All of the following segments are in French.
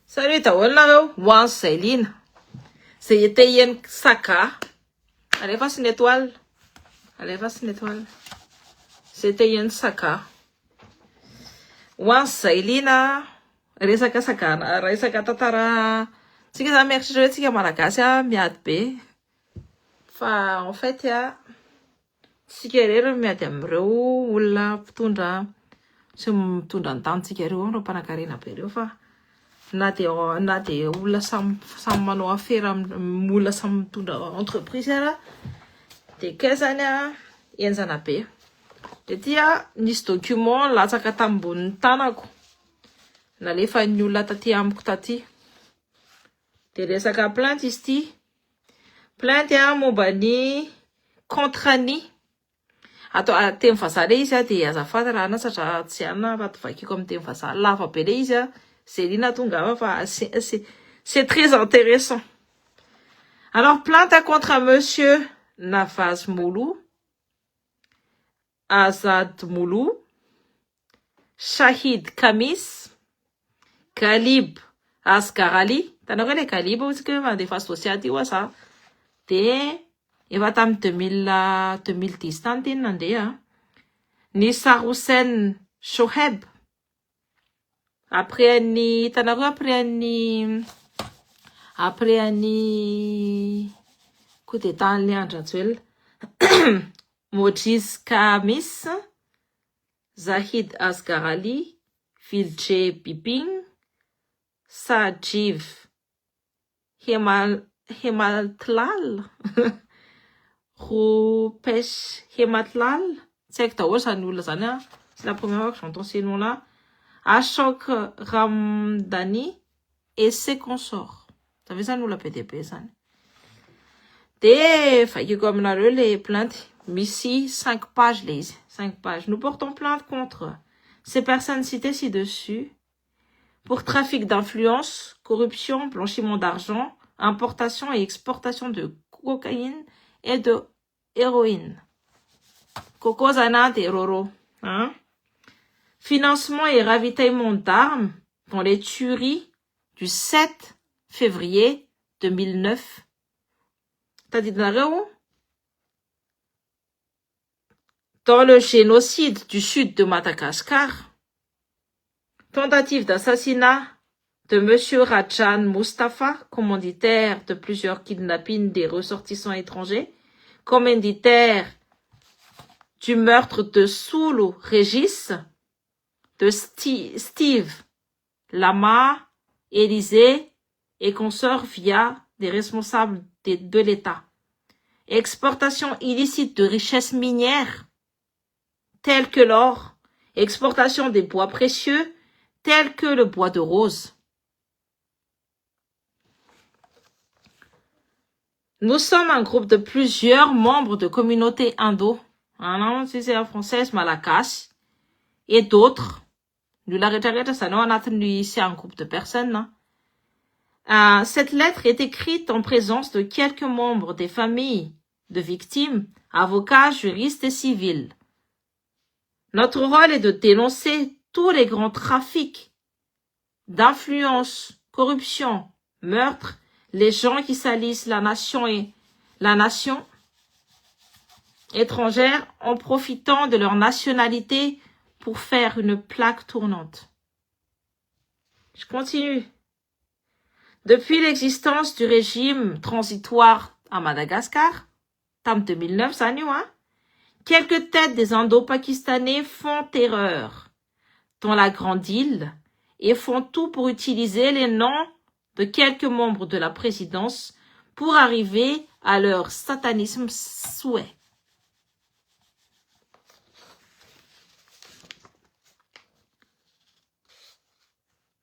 Salut, t'as Wan Céline. C'était Yen Saka. Allez, fasse une étoile. Allez, fasse une étoile. C'était Yen Saka. Wan Céline. Resaka sakana. Resaka tatara. Tsika za mieritreritra tsika malagasy miady be. Fa en fait tsika rery miady amreo olona mpitondra sy mitondra ny tanitsika reo no mpanakarena be reo fa na de olona samy manao affaire olona samy mitondra entreprise ara de ke zany enjana be. De tia nisy document latsaka tambonin'ny tanako nalefa ny olona taty amiko taty. De resaka plainte izy ty. Plainte momba ny contrat-ny. Atao teny vazaha le izy de azafady raha ana satria tsy ana vatovakiko amin'ny teny vazaha lava be le izy Céline tonga fa c'est très intéressant. Alors plainte contre monsieur Navaz Moulou, Azad Moulou, Shahid Kamis, Galib Asgarali. Tanao le Galib parce que mandefa associaty io sa. De efa tam 2010 tany teny nandeha. Nissa Hussein Shoheb. Après any coup d'état Leandre Antuel. Mojiz Kamis, Zahid Asgarali, Vilje Biping, Sajiv Hematlal, Rupesh Hematlal. C'est que t'as ça nous les années. C'est la première fois que j'entends ces noms-là. Ashok Ramdani et ses consorts. Ça fait ça nous la PDP ça. Des failles comme les plaintes. Ici 5 pages les 5 pages. Nous portons plainte contre ces personnes citées ci-dessus pour trafic d'influence, corruption, blanchiment d'argent, importation et exportation de cocaïne et de héroïne. Coco Zana et Roro. Hein? Financement et ravitaillement d'armes dans les tueries du 7 février 2009. T'as dit où? Dans le génocide du sud de Madagascar. Tentative d'assassinat de Monsieur Rajan Mustafa, commanditaire de plusieurs kidnappings des ressortissants étrangers, commanditaire du meurtre de Soulou Régis, de Steve Lama, Élysée et consorts via des responsables de l'État. Exportation illicite de richesses minières telles que l'or, exportation des bois précieux tels que le bois de rose. Nous sommes un groupe de plusieurs membres de communautés indo, c'est la française Malakas, et d'autres. Nous l'arrêtons, ça nous a ici un groupe de personnes. Cette lettre est écrite en présence de quelques membres des familles de victimes, avocats, juristes et civils. Notre rôle est de dénoncer tous les grands trafics d'influence, corruption, meurtre, les gens qui salissent la nation étrangère en profitant de leur nationalité pour faire une plaque tournante. Je continue. Depuis l'existence du régime transitoire à Madagascar, tam 2009, ça nous, quelques têtes des Indo-Pakistanais font erreur dans la grande île et font tout pour utiliser les noms de quelques membres de la présidence pour arriver à leur satanisme souhait.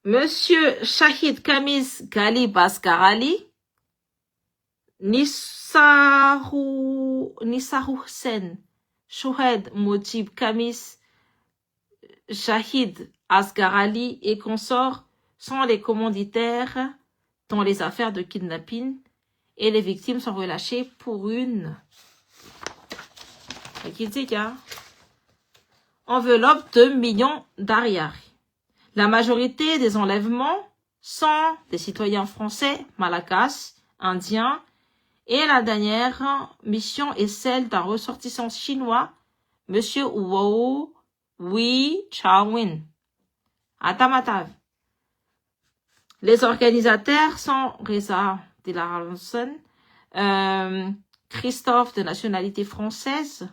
Monsieur Shahid Kamis Galib Asgarali, Nissaru Hussein, Shohed Mojib Kamis, Shahid Asgarali et consorts sont les commanditaires dans les affaires de kidnapping et les victimes sont relâchées pour une enveloppe de millions d'ariari. La majorité des enlèvements sont des citoyens français, malagasy, indiens, et la dernière mission est celle d'un ressortissant chinois, Monsieur Wu Wei-Chawin, à Tamatave. Les organisateurs sont Reza Dilaronson, Christophe de nationalité française,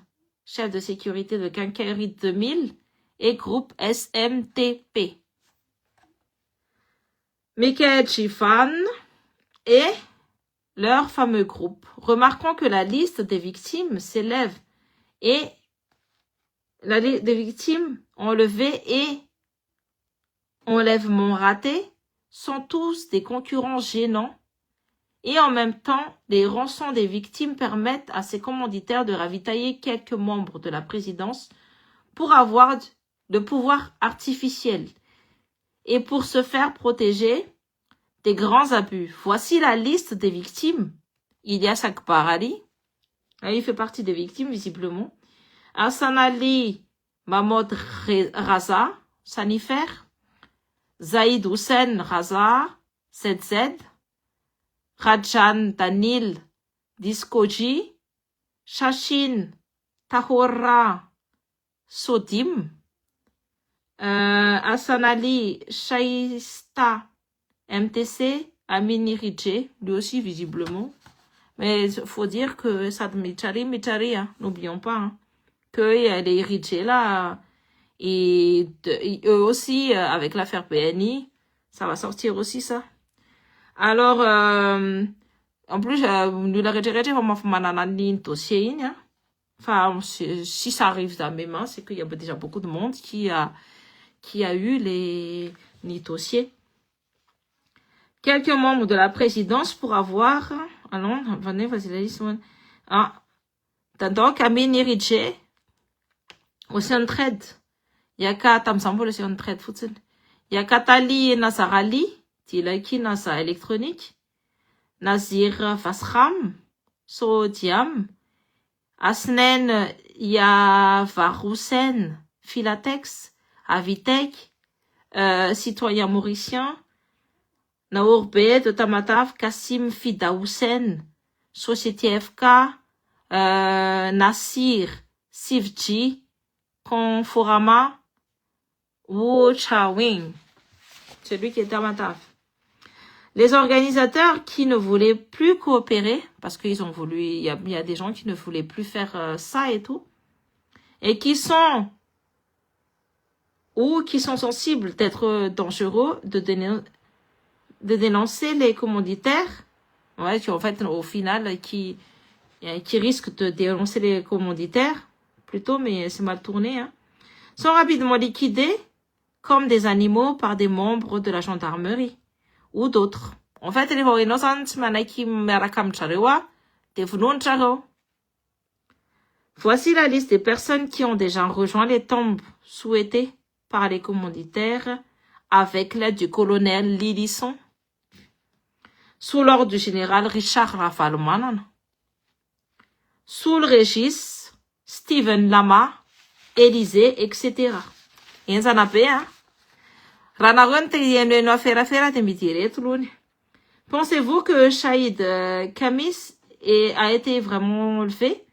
chef de sécurité de Quincaillerie 2000 et groupe SMTP. Michael Chifan et leur fameux groupe. Remarquons que la liste des victimes s'élève et des victimes enlevées et enlèvements ratés sont tous des concurrents gênants et en même temps, les rançons des victimes permettent à ces commanditaires de ravitailler quelques membres de la présidence pour avoir de pouvoir artificiel et pour se faire protéger des grands abus. Voici la liste des victimes. Ilyas Akbar Ali, il fait partie des victimes visiblement. Hassan Ali Mahmoud Raza, Sanifer, Zaïd Hussein Raza, ZZ, Rajan Danil Diskoji, Shashin Tahora Sodim, Hassan Ali Shaista MTC, Amini Ridje, lui aussi visiblement. Mais il faut dire que Sad Michari, hein, n'oublions pas, hein, que les Ridje là, et eux aussi, avec l'affaire PNI, ça va sortir aussi ça. Alors, en plus, nous la retiré vraiment un dossier, hein. Enfin, si ça arrive dans mes mains, c'est qu'il y a déjà beaucoup de monde qui a eu les dossiers. Quelques membres de la présidence pour avoir, allons, venez, vas-y, la liste, donc, Amin Ridje, au Centred, Yaka Tamsambo, le Centred, Yaka Tali Nazarali, Tilaki Nasa électronique, Nazir Vasram, Sodiam, Asnen Yavaroussen, Philatex, Avitek, citoyen mauricien, Naour B de Tamatave, Kassim Fidaoussen, Société FK, Nassir Sivji, Conforama, Wu Chawing, celui qui est Tamatave. Les organisateurs qui ne voulaient plus coopérer, parce qu'ils ont voulu, il y a des gens qui ne voulaient plus faire ça et tout, et qui sont sensibles d'être dangereux, de dénoncer les commanditaires, ouais, qui en fait au final qui risquent de dénoncer les commanditaires, plutôt, mais c'est mal tourné, hein, sont rapidement liquidés comme des animaux par des membres de la gendarmerie ou d'autres. En fait, les voici la liste des personnes qui ont déjà rejoint les tombes souhaitées par les commanditaires avec l'aide du colonel Lilisson, sous l'ordre du général Richard Rafalmanan, sous le régis Steven Lama, Élysée, etc. Et ça n'a pas, hein. Pensez-vous que Shahid Kamis a été vraiment levé?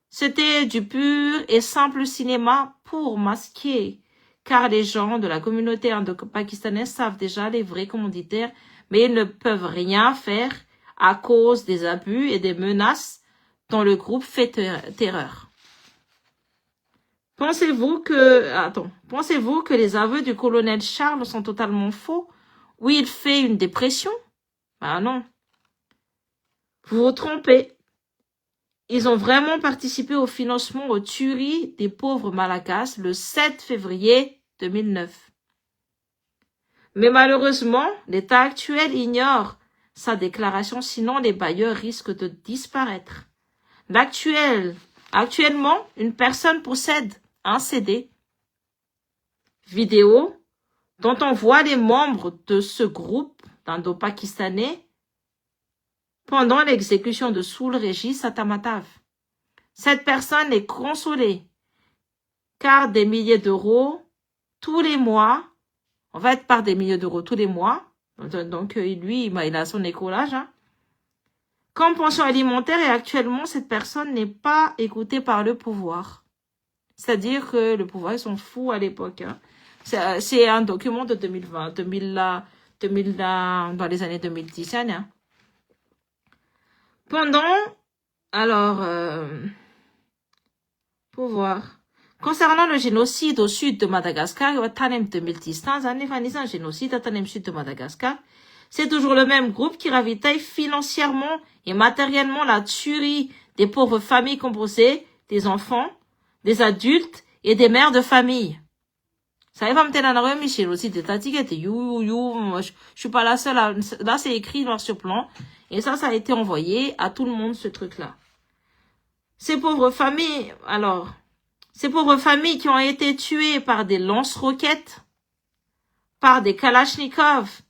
C'était du pur et simple cinéma pour masquer, car les gens de la communauté indo-pakistanaise savent déjà les vrais commanditaires, mais ils ne peuvent rien faire à cause des abus et des menaces dont le groupe fait terreur. Pensez-vous que les aveux du colonel Charles sont totalement faux? Oui, il fait une dépression? Ah non. Vous vous trompez. Ils ont vraiment participé au financement aux tueries des pauvres Malagasy le 7 février 2009. Mais malheureusement, l'État actuel ignore sa déclaration, sinon les bailleurs risquent de disparaître. Actuellement, une personne possède un CD vidéo dont on voit les membres de ce groupe d'indo-pakistanais pendant l'exécution de Soul Régis à Tamatave. Cette personne est consolée car des milliers d'euros tous les mois, en fait par des milliers d'euros tous les mois, Donc, lui, il a son écolage. Hein. Comme pension alimentaire, et actuellement, cette personne n'est pas écoutée par le pouvoir. C'est-à-dire que le pouvoir, ils sont fous à l'époque. Hein. C'est un document de 2020, 2000, dans les années 2010. Hein. Alors, pour voir. Concernant le génocide au sud de Madagascar, 2010, génocide au sud de Madagascar, c'est toujours le même groupe qui ravitaille financièrement et matériellement la tuerie des pauvres familles composées des enfants, des adultes et des mères de famille. Ça va me tenir Michel aussi, je suis pas la seule là c'est écrit noir sur blanc, et ça a été envoyé à tout le monde, ce truc-là. Ces pauvres familles qui ont été tuées par des lance-roquettes, par des kalachnikovs,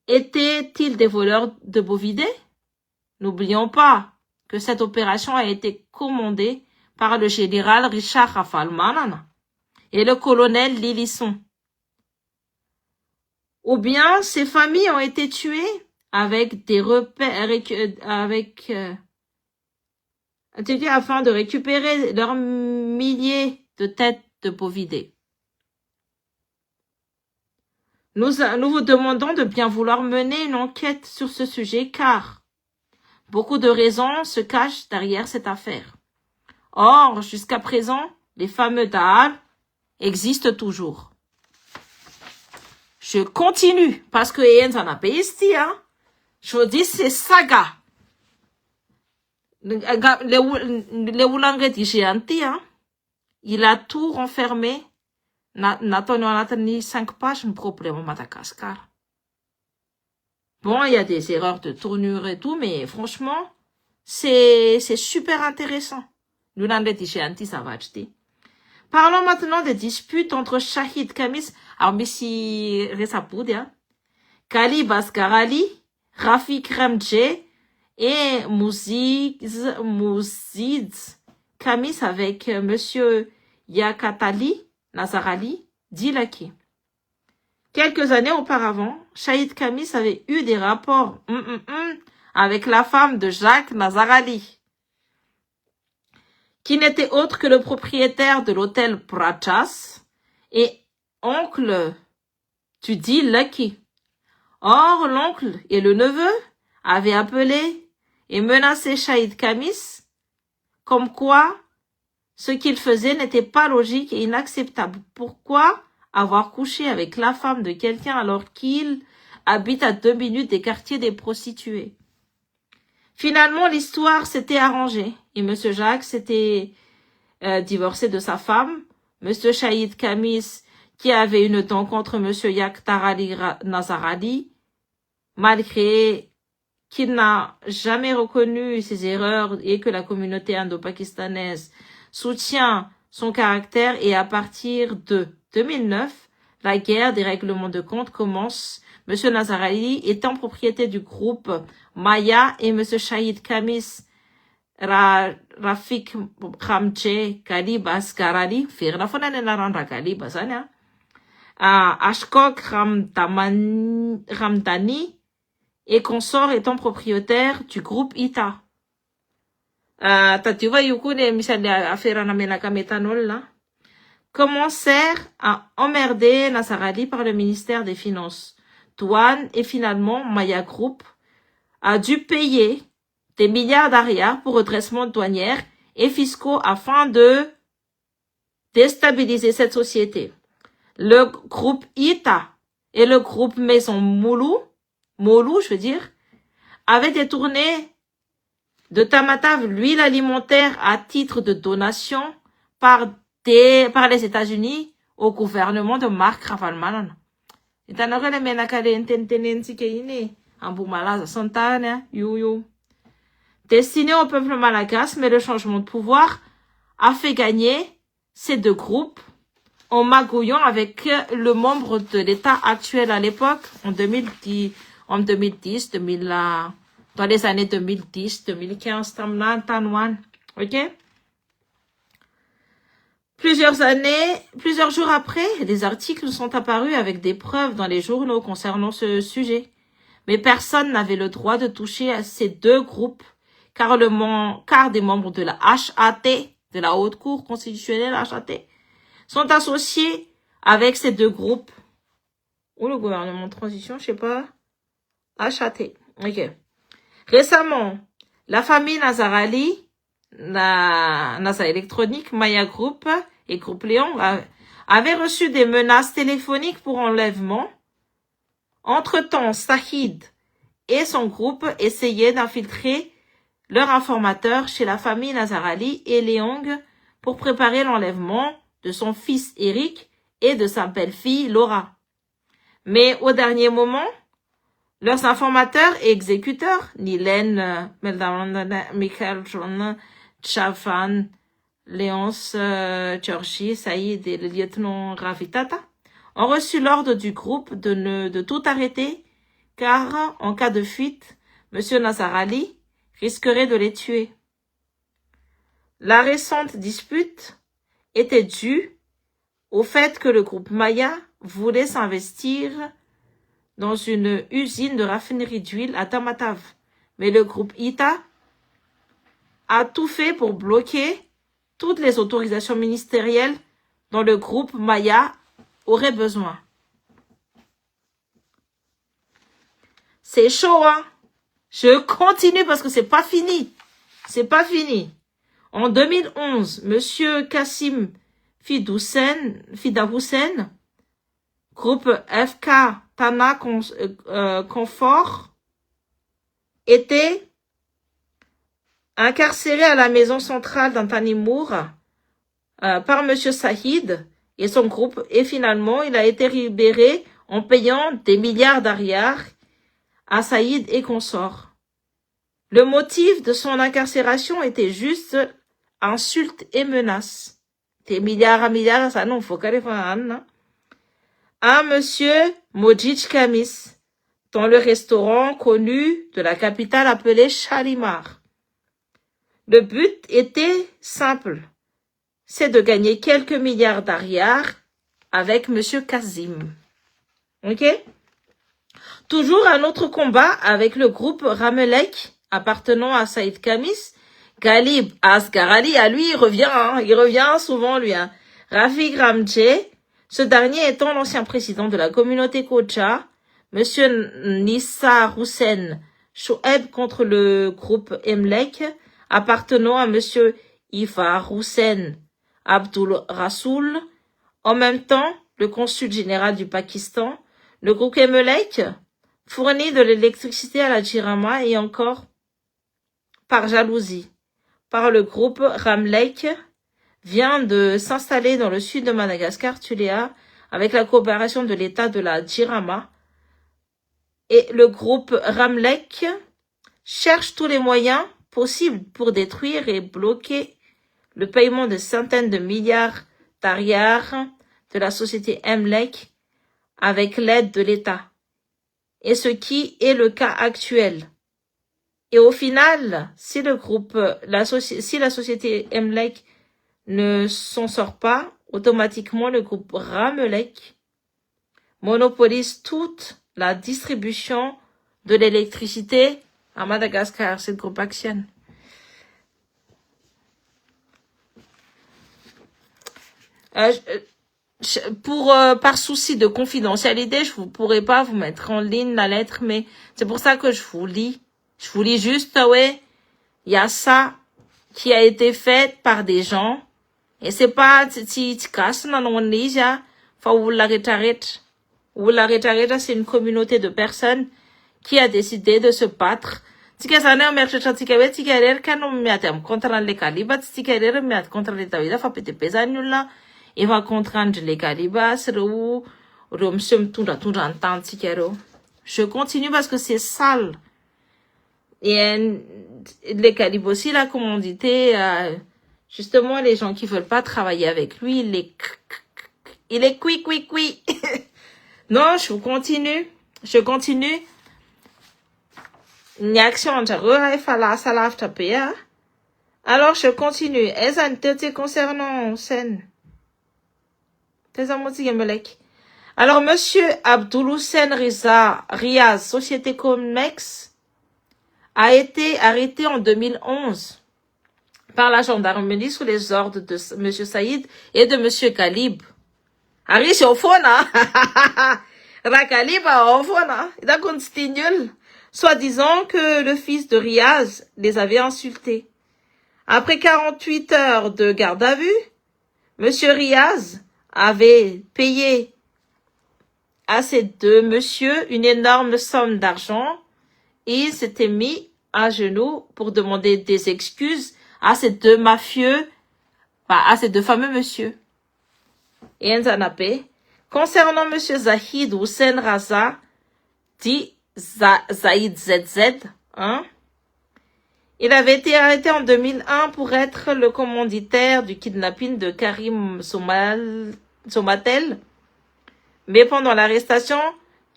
étaient-ils des voleurs de bovidés? N'oublions pas que cette opération a été commandée par le général Richard Rafalmanan et le colonel Lilisson. Ou bien ces familles ont été tuées avec des repères, afin de récupérer leurs milliers de têtes de bovidés. Nous vous demandons de bien vouloir mener une enquête sur ce sujet car beaucoup de raisons se cachent derrière cette affaire. Or, jusqu'à présent, les fameux Daal existent toujours. Je continue parce que Ian a payé ici, hein. Je vous dis, c'est saga. Les Oulangais d'Igéanti, hein. Il a tout renfermé. N'a 5 pages, un problème au Madagascar. Bon, il y a des erreurs de tournure et tout, mais franchement, c'est super intéressant. L'Oulangais d'Igéanti, ça va acheter. Parlons maintenant des disputes entre Shahid Kamis, Messi Resapoud, hein, Kali Baskarali, Rafik Ramdje et Mouziz Kamis avec monsieur Yakatali Nazarali Dilaki. Quelques années auparavant, Shahid Kamis avait eu des rapports avec la femme de Jacques Nazarali, qui n'était autre que le propriétaire de l'hôtel Prachas et oncle, tu dis Lucky. Or, l'oncle et le neveu avaient appelé et menacé Shahid Kamis, comme quoi ce qu'il faisait n'était pas logique et inacceptable. Pourquoi avoir couché avec la femme de quelqu'un alors qu'il habite à 2 minutes des quartiers des prostituées? Finalement, l'histoire s'était arrangée et monsieur Jacques s'était divorcé de sa femme. Monsieur Shahid Kamis, qui avait une dent contre monsieur Yaktarali Nazarali, malgré qu'il n'a jamais reconnu ses erreurs et que la communauté indo-pakistanaise soutient son caractère, et à partir de 2009, la guerre des règlements de compte commence. Monsieur Nazarali étant propriété du groupe Maya et monsieur Shahid Kamis, Rafik Ramche, Kalibas Karali, Ashkok Ramdani et consort étant propriétaire du groupe Ita. Commencèrent à emmerder Nazarali par le ministère des Finances, douane, et finalement Maya Group a dû payer des milliards d'arias pour redressement douanière et fiscaux afin de déstabiliser cette société. Le groupe Ita et le groupe Maison Molu, avaient détourné de Tamatave l'huile alimentaire à titre de donation par les États-Unis au gouvernement de Mark Ravalmanan. Destiné au peuple malagasy, mais le changement de pouvoir a fait gagner ces deux groupes en magouillant avec le membre de l'État actuel à l'époque, en 2010, dans les années 2010, 2015, ok? Plusieurs jours après, des articles sont apparus avec des preuves dans les journaux concernant ce sujet. Mais personne n'avait le droit de toucher à ces deux groupes, car des membres de la HAT, de la Haute Cour constitutionnelle HAT, sont associés avec ces deux groupes. Ou le gouvernement de transition, je sais pas. HAT. Ok. Récemment, la famille Nazar Ali, NASA Electronic, Maya Group et Groupe Léon avaient reçu des menaces téléphoniques pour enlèvement. Entre-temps, Sahid et son groupe essayaient d'infiltrer leur informateur chez la famille Nazar Ali et Leong pour préparer l'enlèvement de son fils Eric et de sa belle-fille Laura. Mais au dernier moment, leurs informateurs et exécuteurs, Nilen, Michael John, Chavan, Léonce, Georgie, Saïd et le lieutenant Ravitata, ont reçu l'ordre du groupe de tout arrêter, car, en cas de fuite, M. Nazar Ali risquerait de les tuer. La récente dispute était due au fait que le groupe Maya voulait s'investir dans une usine de raffinerie d'huile à Tamatave. Mais le groupe ITA a tout fait pour bloquer toutes les autorisations ministérielles dont le groupe Maya aurait besoin. C'est chaud, hein? Je continue parce que c'est pas fini. C'est pas fini. En 2011, Monsieur Kassim Fidahoussen, groupe FK Tana Confort, était incarcéré à la maison centrale d'Antanimour par Monsieur Sahid et son groupe, et finalement il a été libéré en payant des milliards d'ariars à Saïd et consorts. Le motif de son incarcération était juste insultes et menaces. Des milliards à milliards, ça non, faut qu'elle fasse à Monsieur Mojid Kamis, dans le restaurant connu de la capitale appelé Shalimar. Le but était simple, c'est de gagner quelques milliards d'ariars avec Monsieur Kazim. Ok? Toujours un autre combat avec le groupe Ramelek, appartenant à Saïd Kamis. Ghalib Asgarali, lui, il revient souvent, lui. Rafiq Ramdje, ce dernier étant l'ancien président de la communauté Kocha, Monsieur Nissa Hussein Shoaib contre le groupe Emlek, appartenant à Monsieur Ifa Hussein Abdul Rasoul. En même temps, le consul général du Pakistan, le groupe Emlek fournit de l'électricité à la Jirama et encore par jalousie. Par le groupe Ramlek vient de s'installer dans le sud de Madagascar, Tuléa, avec la coopération de l'État de la Jirama. Et le groupe Ramlek cherche tous les moyens possibles pour détruire et bloquer le paiement de centaines de milliards d'ariars de la société Emlek avec l'aide de l'État. Et ce qui est le cas actuel. Et au final, si la société Emlek ne s'en sort pas, automatiquement le groupe Ramelek monopolise toute la distribution de l'électricité à Madagascar. C'est le groupe Action. Par souci de confidentialité, je ne pourrais pas vous mettre en ligne la lettre, mais c'est pour ça que je vous lis. Je vous lis juste, ouais, il y a ça qui a été fait par des gens, et c'est pas, c'est une communauté de personnes qui a décidé de se battre. Il va contraindre les calibas, je continue parce que c'est sale. Et les calibos aussi, la commandité, justement, les gens qui veulent pas travailler avec lui, il est cuit. Non, je continue. Une action, alors, je continue. Est-ce un concernant scène? Alors, monsieur Abdouloussen Riaz, Société Comex, a été arrêté en 2011 par la gendarmerie sous les ordres de monsieur Saïd et de monsieur Khalib. Ari au fond, Rakalib au fond, il a continué, soi-disant que le fils de Riaz les avait insultés. Après 48 heures de garde à vue, monsieur Riaz avait payé à ces deux messieurs une énorme somme d'argent et il s'était mis à genoux pour demander des excuses à ces deux mafieux, à ces deux fameux messieurs. Et Nzanapé, concernant monsieur Zahid Hussein Raza, dit Zaïd ZZ, il avait été arrêté en 2001 pour être le commanditaire du kidnapping de Karim Somatel. Mais pendant l'arrestation,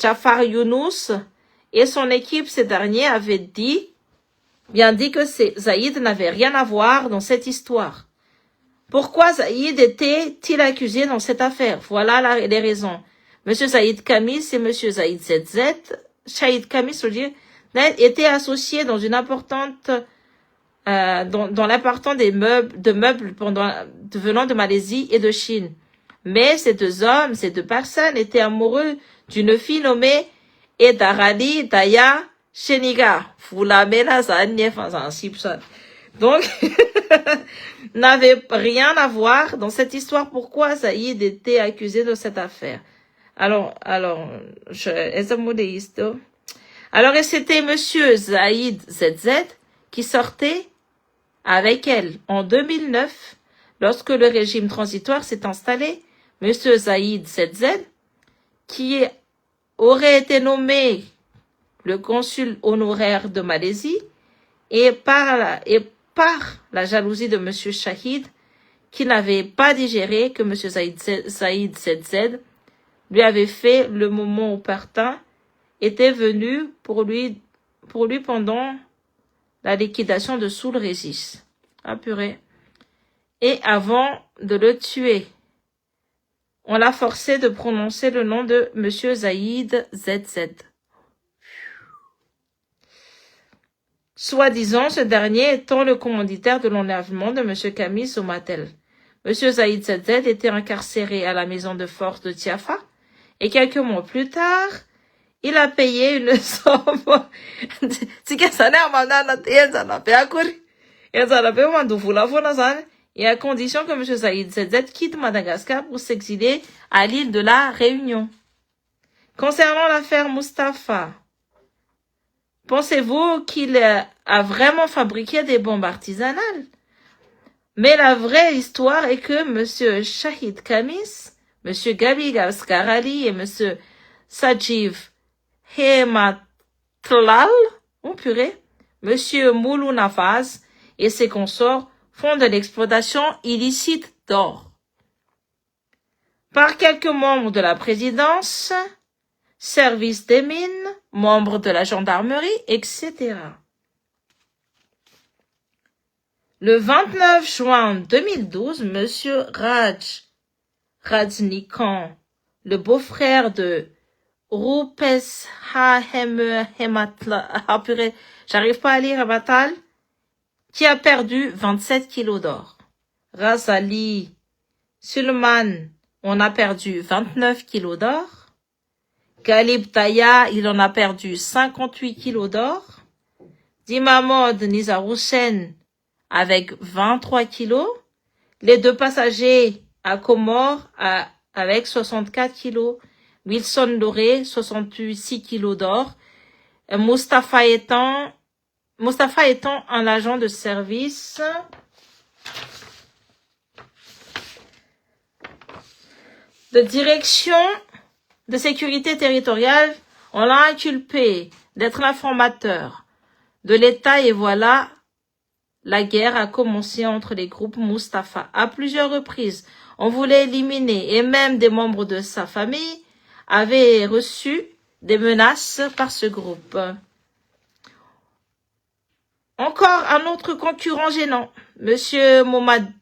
Jafar Younous et son équipe, ces derniers, avaient bien dit que Zaïd n'avait rien à voir dans cette histoire. Pourquoi Zaïd était-il accusé dans cette affaire? Voilà les raisons. Monsieur Zaïd Kamis et monsieur Zaïd ZZ, Shahid Kamis, je veux dire, étaient associés dans une importante, dans l'important de meubles venant de Malaisie et de Chine. Mais ces deux personnes étaient amoureux d'une fille nommée Edarali Daya Sheniga. Donc, n'avait rien à voir dans cette histoire. Pourquoi Zaïd était accusé de cette affaire? Alors, et c'était monsieur Zaïd ZZ qui sortait avec elle en 2009, lorsque le régime transitoire s'est installé. Monsieur Zaïd ZZ, qui aurait été nommé le consul honoraire de Malaisie, et par la jalousie de monsieur Shahid, qui n'avait pas digéré que monsieur Zaïd ZZ lui avait fait le moment opportun, était venu pour lui pendant la liquidation de Soul Régis. Ah purée. Et avant de le tuer, on l'a forcé de prononcer le nom de monsieur Zaïd ZZ. Soi-disant, ce dernier étant le commanditaire de l'enlèvement de monsieur Camille Somatel. Monsieur Zaïd ZZ était incarcéré à la maison de force de Tiafa, et quelques mois plus tard, il a payé une somme. Et à condition que M. Zaïd ZZ quitte Madagascar pour s'exiler à l'île de la Réunion. Concernant l'affaire Mustapha, pensez-vous qu'il a vraiment fabriqué des bombes artisanales? Mais la vraie histoire est que M. Shahid Kamis, M. Gabi Gaskarali et M. Sajiv Hematlal, M. Moulou Nafaz et ses consorts font de l'exploitation illicite d'or. Par quelques membres de la présidence, service des mines, membres de la gendarmerie, etc. Le 29 juin 2012, M. Rajnikan, le beau-frère de Rupes j'arrive pas à lire Abatal, qui a perdu 27 kilos d'or. Razali Sulman, on a perdu 29 kilos d'or. Galib Taya, il en a perdu 58 kilos d'or. Dimamod Nizarouchen, avec 23 kilos. Les deux passagers à Comores, avec 64 kilos. Wilson Doré, 66 kilos d'or. Mustapha étant un agent de service de direction de sécurité territoriale, on l'a inculpé d'être l'informateur de l'État et voilà, la guerre a commencé entre les groupes Mustapha. À plusieurs reprises, on voulait éliminer et même des membres de sa famille avaient reçu des menaces par ce groupe. Encore un autre concurrent gênant, Monsieur Mohamed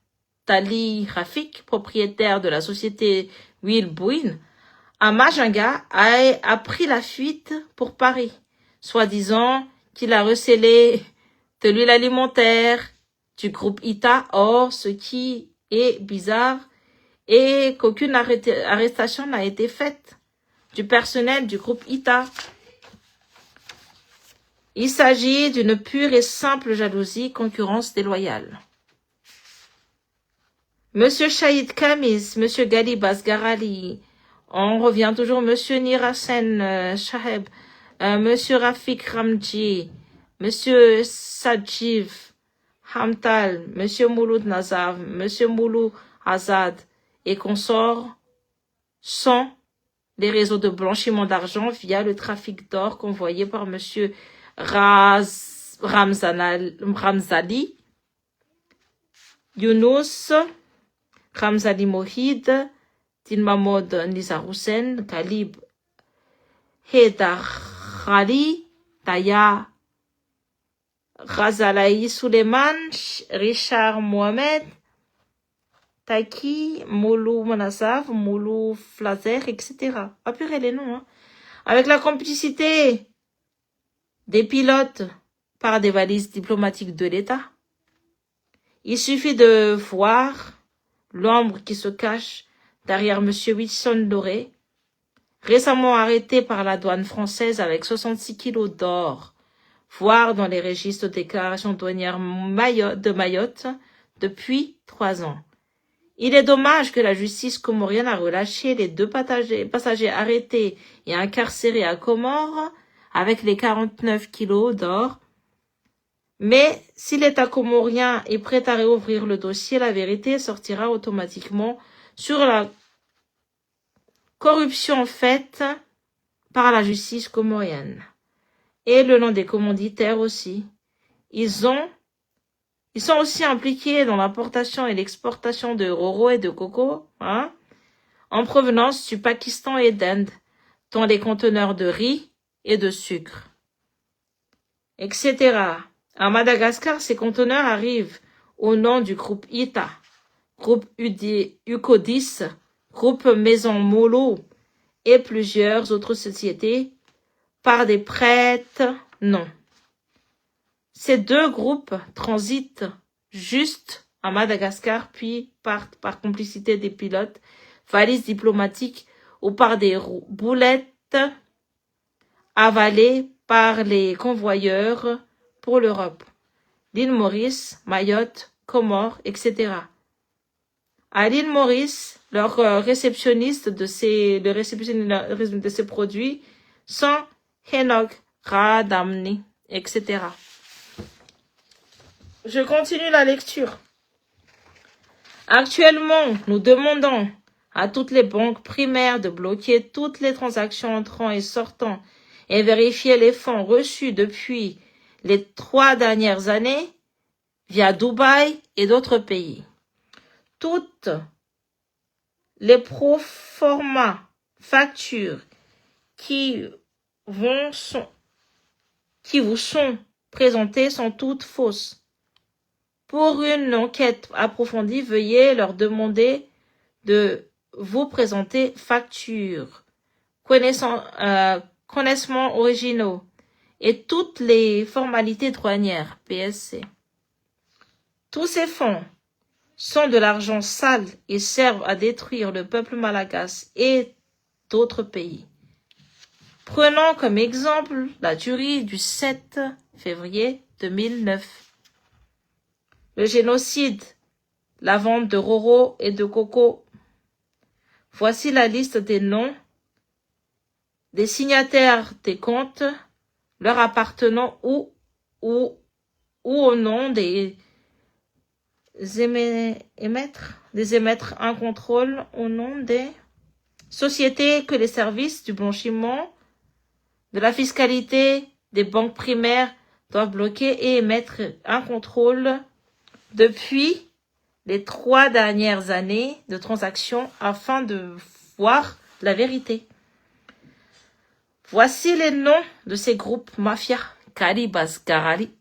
Ali Rafik, propriétaire de la société Will Bouyne, un Majunga a pris la fuite pour Paris, soi-disant qu'il a recelé de l'huile alimentaire du groupe ITA. Or, ce qui est bizarre est qu'aucune arrestation n'a été faite du personnel du groupe ITA. Il s'agit d'une pure et simple jalousie, concurrence déloyale. Monsieur Shahid Khamis, Monsieur Ghali Basgarali, on revient toujours Monsieur Nirasen Shaheb, Monsieur Rafik Ramji, Monsieur Sajiv Hamtal, Monsieur Mouloud Nazav, Monsieur Moulou Azad et consorts sont les réseaux de blanchiment d'argent via le trafic d'or convoyé par Monsieur Ramzali, Younous, Ramzali Mohid, Dilmamod Nizaroussen, Khalib Hedarali, Taya Razalaï Suleiman, Richard Mohamed, Taki, Moulou Manasav, Moulou Flazer, etc. Apurez les noms, hein. Avec la complicité des pilotes par des valises diplomatiques de l'État. Il suffit de voir l'ombre qui se cache derrière M. Wilson Doré, récemment arrêté par la douane française avec 66 kilos d'or, voire dans les registres de déclaration douanière de Mayotte depuis 3 ans. Il est dommage que la justice comorienne a relâché les 2 passagers arrêtés et incarcérés à Comores avec les 49 kilos d'or. Mais si l'État comorien est prêt à réouvrir le dossier, la vérité sortira automatiquement sur la corruption faite par la justice comorienne. Et le nom des commanditaires aussi. Ils sont aussi impliqués dans l'importation et l'exportation de roro et de coco, hein, en provenance du Pakistan et d'Inde, dans les conteneurs de riz et de sucre, etc. À Madagascar, ces conteneurs arrivent au nom du groupe ITA, groupe UCODIS, groupe Maison Molo et plusieurs autres sociétés par des prêtres non. Ces 2 groupes transitent juste à Madagascar, puis partent par complicité des pilotes, valises diplomatiques ou par des boulettes avalées par les convoyeurs pour l'Europe, l'île Maurice, Mayotte, Comores, etc. À l'île Maurice, le réceptionniste de ces produits sont Henok, Radamni, etc. Je continue la lecture. Actuellement, nous demandons à toutes les banques primaires de bloquer toutes les transactions entrant et sortant et vérifier les fonds reçus depuis les 3 dernières années via Dubaï et d'autres pays. Toutes les proforma factures qui vous sont présentées sont toutes fausses. Pour une enquête approfondie, veuillez leur demander de vous présenter factures, connaissements originaux et toutes les formalités douanières, PSC. Tous ces fonds sont de l'argent sale et servent à détruire le peuple malagasy et d'autres pays. Prenons comme exemple la tuerie du 7 février 2009. Le génocide, la vente de roro et de coco. Voici la liste des noms des signataires des comptes leur appartenant ou au nom des émettre un contrôle au nom des sociétés que les services du blanchiment, de la fiscalité, des banques primaires doivent bloquer et émettre un contrôle depuis les 3 dernières années de transactions afin de voir la vérité. Voici les noms de ces groupes mafia. Ghali Basgarali,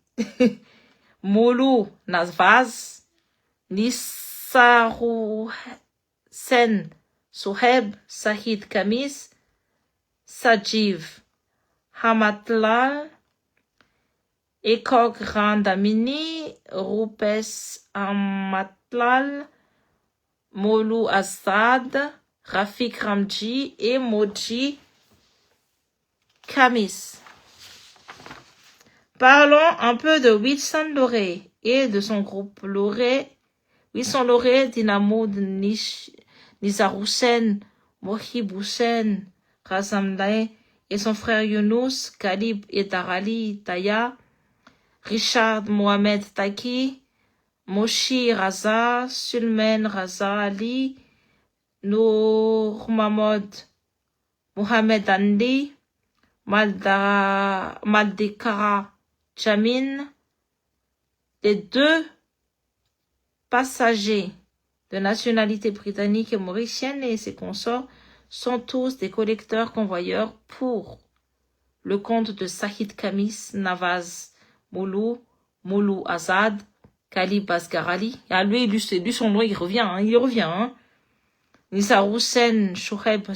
Moulou Nazvaz, Nisaroussen Soheb Sahid Kamis, Sajiv Hamatlal, Ekok Randamini, Rupes Hamatlal, Molu Azad, Rafik Ramji et Moji Kamis. Parlons un peu de Wilson Loré et de son groupe Loré. Wilson Loré, Dynamo Nizar Hussein, Mohib Hussein, Razamlay et son frère Younous, Khalib et Darali Taya, Richard Mohamed Taki, Moshi Raza, Sulmen Raza Ali, Nour Mahmoud Mohamed Andi, Maldekara Jamin, les deux passagers de nationalité britannique et mauricienne et ses consorts sont tous des collecteurs convoyeurs pour le compte de Sahid Kamis, Nawaz Moulou, Moulou Azad, Khalib Asgarali. Ah, lui son nom, il revient. Nizar Hussein, Shoaib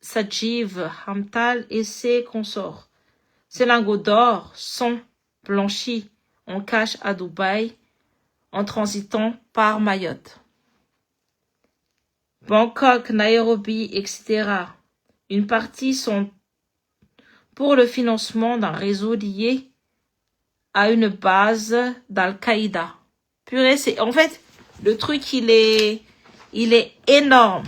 Sajiv Hamtal et ses consorts. Ces lingots d'or sont blanchis en cash à Dubaï en transitant par Mayotte. Bangkok, Nairobi, etc. Une partie sont pour le financement d'un réseau lié à une base d'Al-Qaïda. Purée, en fait, le truc, il est énorme.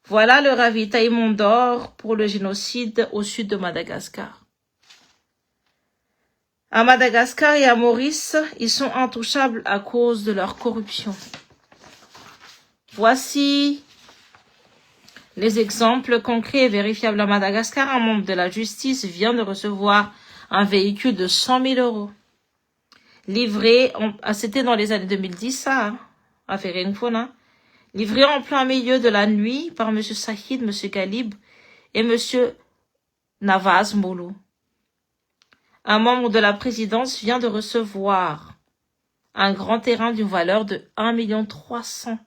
Voilà le ravitaillement d'or pour le génocide au sud de Madagascar. À Madagascar et à Maurice, ils sont intouchables à cause de leur corruption. Voici les exemples concrets et vérifiables. À Madagascar, un membre de la justice vient de recevoir un véhicule de 100 000 euros. Livré, c'était dans les années 2010, ça, à Ferenfona. Livré en plein milieu de la nuit par M. Sahid, M. Khalib et M. Nawaz Moulou. Un membre de la présidence vient de recevoir un grand terrain d'une valeur de 1 300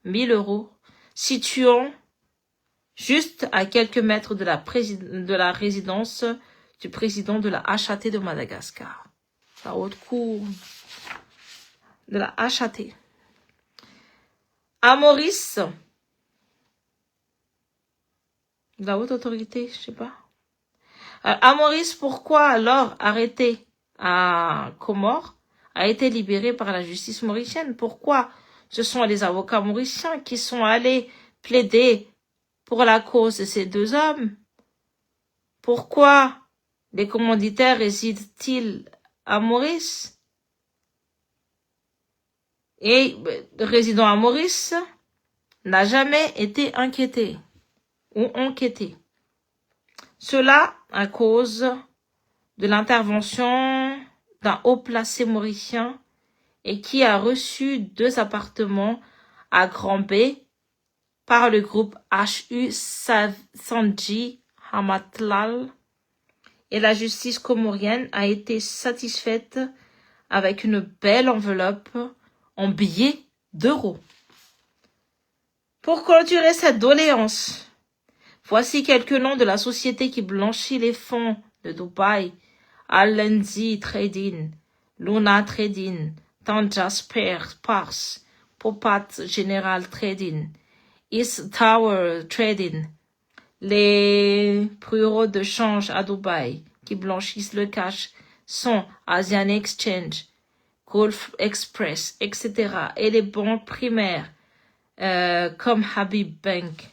000 euros, situant juste à quelques mètres de la résidence du président de la HAT de Madagascar. La haute cour de la HAT. À Maurice, la haute autorité, je sais pas. À Maurice, pourquoi alors arrêté à Comores a été libéré par la justice mauricienne? Pourquoi ce sont les avocats mauriciens qui sont allés plaider pour la cause de ces deux hommes? Pourquoi les commanditaires résident-ils à Maurice? Et le résident à Maurice n'a jamais été inquiété ou enquêté. Cela à cause de l'intervention d'un haut placé mauricien et qui a reçu 2 appartements à Grand B par le groupe HU Sanji Hamatlal, et la justice comorienne a été satisfaite avec une belle enveloppe en billets d'euros. Pour clôturer cette doléance, voici quelques noms de la société qui blanchit les fonds de Dubaï: Al-Lenzi Trading, Luna Trading, Tanja Pars, Popat General Trading, East Tower Trading, les bureaux de change à Dubaï qui blanchissent le cash sont Asian Exchange, Gulf Express, etc. et les banques primaires comme Habib Bank,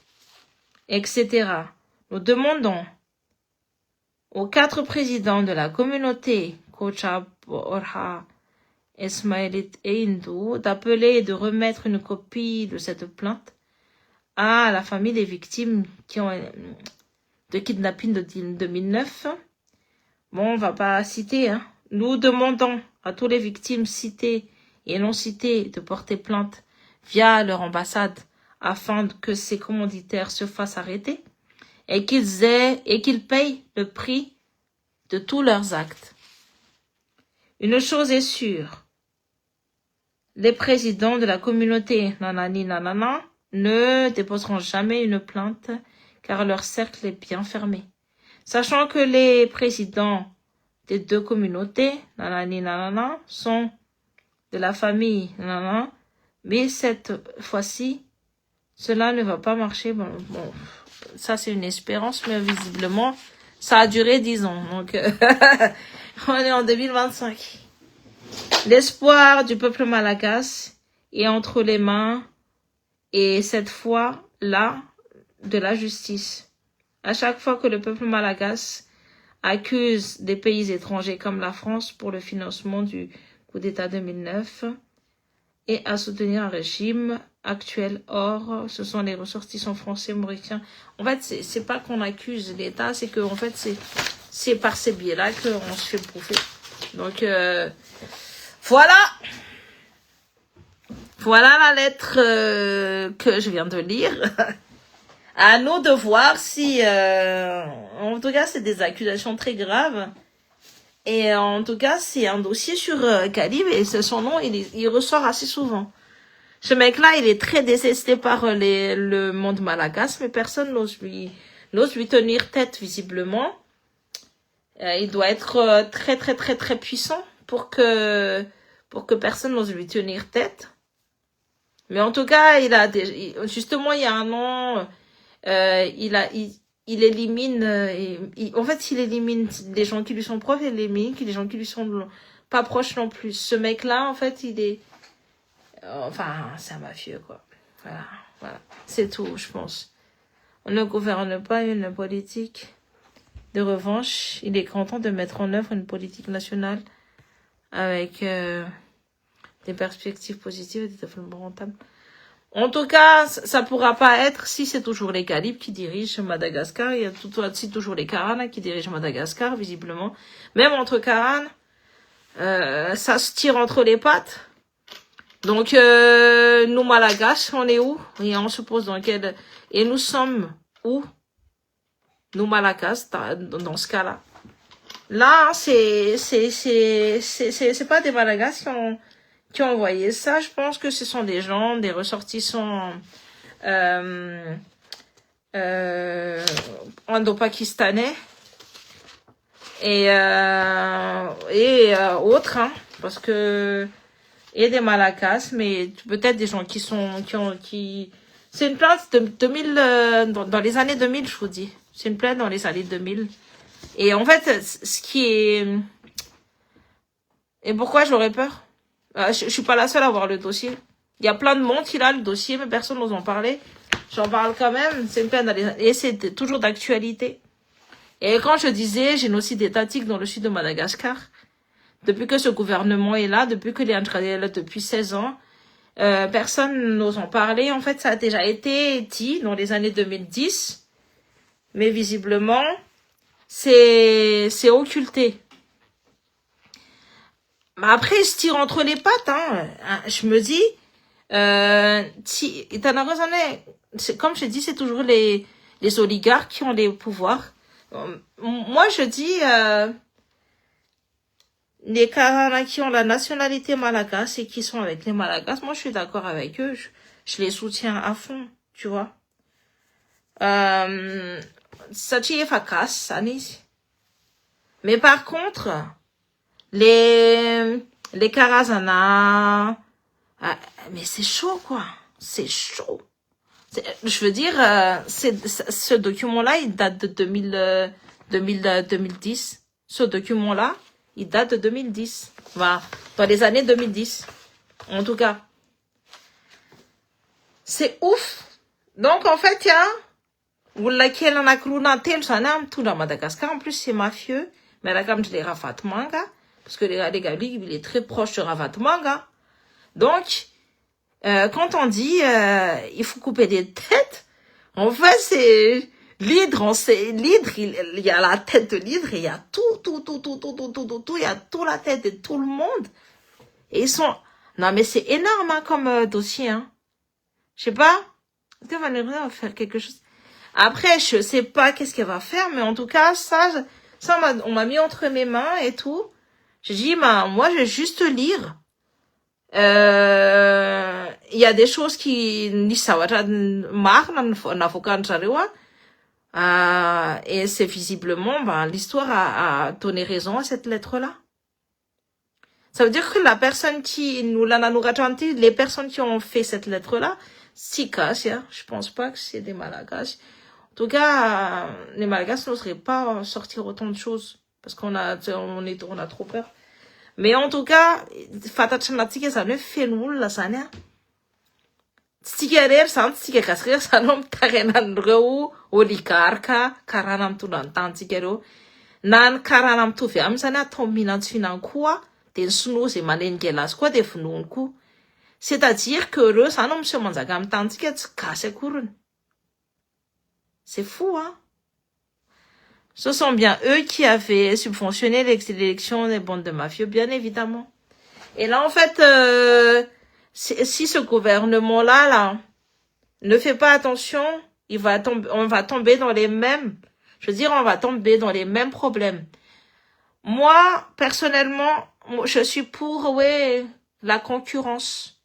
etc. Nous demandons aux 4 présidents de la communauté Kochab Orha, Ismailit et Hindou d'appeler et de remettre une copie de cette plainte à la famille des victimes de kidnapping de 2009. Bon, on va pas citer, hein. Nous demandons à toutes les victimes citées et non citées de porter plainte via leur ambassade afin que ces commanditaires se fassent arrêter et qu'ils payent le prix de tous leurs actes. Une chose est sûre, les présidents de la communauté nanani nanana ne déposeront jamais une plainte car leur cercle est bien fermé. Sachant que les présidents des deux communautés, nanani nanana, sont de la famille nanana, mais cette fois-ci, cela ne va pas marcher. Bon, ça c'est une espérance, mais visiblement, ça a duré 10 ans. Donc, on est en 2025. L'espoir du peuple malagasy est entre les mains, et cette fois-là, de la justice. À chaque fois que le peuple malagasy accuse des pays étrangers comme la France pour le financement du coup d'État 2009 et à soutenir un régime actuel. Or, ce sont les ressortissants français, mauriciens. En fait, c'est pas qu'on accuse l'État, c'est que en fait, c'est par ces biais-là qu'on se fait bouffer. Donc, voilà. Voilà la lettre que je viens de lire. À nous de voir si... en tout cas, c'est des accusations très graves. Et en tout cas, c'est un dossier sur Calib et son nom, il ressort assez souvent. Ce mec-là, il est très détesté par le monde malagasy, mais personne n'ose lui tenir tête, visiblement. Il doit être très, très, très, très puissant pour que personne n'ose lui tenir tête. Mais en tout cas, justement, il y a un an, il élimine, en fait, il élimine les gens qui lui sont proches, il élimine les gens qui lui sont pas proches non plus. Ce mec-là, en fait, il est, enfin, c'est un mafieux, quoi. Voilà. C'est tout, je pense. On ne gouverne pas une politique de revanche. Il est grand temps de mettre en œuvre une politique nationale avec des perspectives positives et des développements rentables. En tout cas, ça pourra pas être si c'est toujours les Calibes qui dirigent Madagascar. Il y a toujours les Karanes qui dirigent Madagascar, visiblement. Même entre Karanes, ça se tire entre les pattes. Donc, nous, Malagasy, on est où? Et on se pose dans quel... Et nous sommes où? Nous, Malagasy, dans ce cas-là. Là, c'est pas des Malagasy qui ont envoyé ça. Je pense que ce sont des gens, des ressortissants indo-pakistanais et autres, hein, parce que et des Malagasy, mais peut-être des gens qui c'est une plainte de 2000 dans les années 2000, je vous dis. C'est une plainte dans les années 2000. Et en fait, ce qui est... Et pourquoi j'aurais peur? Je suis pas la seule à voir le dossier. Il y a plein de monde qui a le dossier, mais personne n'ose en parler. J'en parle quand même. C'est une plainte dans les... Et c'est toujours d'actualité. Et quand je disais génocide étatique dans le sud de Madagascar, depuis que ce gouvernement est là, depuis que Léandre est là depuis 16 ans, personne n'ose en parler. En fait, ça a déjà été dit dans les années 2010. Mais visiblement... c'est occulté. Mais après, il se tire entre les pattes, hein. Je me dis, comme je dis, c'est toujours les oligarques qui ont les pouvoirs. Moi, je dis, les Karanas qui ont la nationalité malagasy et qui sont avec les Malagasy, moi, je suis d'accord avec eux. Je les soutiens à fond, tu vois. Mais par contre, les Karazana, mais c'est chaud, quoi. C'est chaud. Je veux dire, ce document-là, il date de 2010. Ce document-là, il date de 2010. Voilà. Dans les années 2010. En tout cas. C'est ouf. Donc, en fait, il y a, tout dans Madagascar. En plus, c'est mafieux. Mais là, comme je l'ai Rafat Manga, parce que les Gabi, il est très proche de Rafat Manga. Donc, quand on dit, il faut couper des têtes, en fait, c'est l'hydre, il y a la tête de l'hydre, et il y a tout, il y a toute la tête de tout le monde. Et ils sont, non, mais c'est énorme, hein, comme dossier, hein. Je sais pas. Valérie va faire quelque chose. Après, je sais pas qu'est-ce qu'elle va faire, mais en tout cas, ça on m'a mis entre mes mains et tout. J'ai dit, moi, je vais juste lire Il y a des choses qui nisy zavatra marina navoakan'ny zareo et c'est visiblement l'histoire a donné raison à cette lettre-là. Ça veut dire que la personne qui nous l'a nanoratra, les personnes qui ont fait cette lettre-là, si casse, je pense pas que c'est des Malagasy. En tout cas, les Malagasy n'oseraient pas sortir autant de choses parce qu'on a trop peur. Mais en tout cas, fantatry natsika zany hoe feno olona zany tsy tika rery zany tsy tika gasy rery zany mitaraina an'ireo oligarka karana mitondra ny tantsika ireo na ny karana mitovy aminy zany atao mihinan-tsinan koa de ny sinoa zay maneningela azy koa de vonoiny koa. C'est-à-dire que eux zany miseho manjaka amin'ny tantsika tsy gasy akoriny. C'est fou, hein? Ce sont bien eux qui avaient subventionné l'élection des bandes de mafieux, bien évidemment. Et là, en fait, si ce gouvernement-là, ne fait pas attention, on va tomber dans les mêmes, on va tomber dans les mêmes problèmes. Moi, personnellement, je suis pour, la concurrence.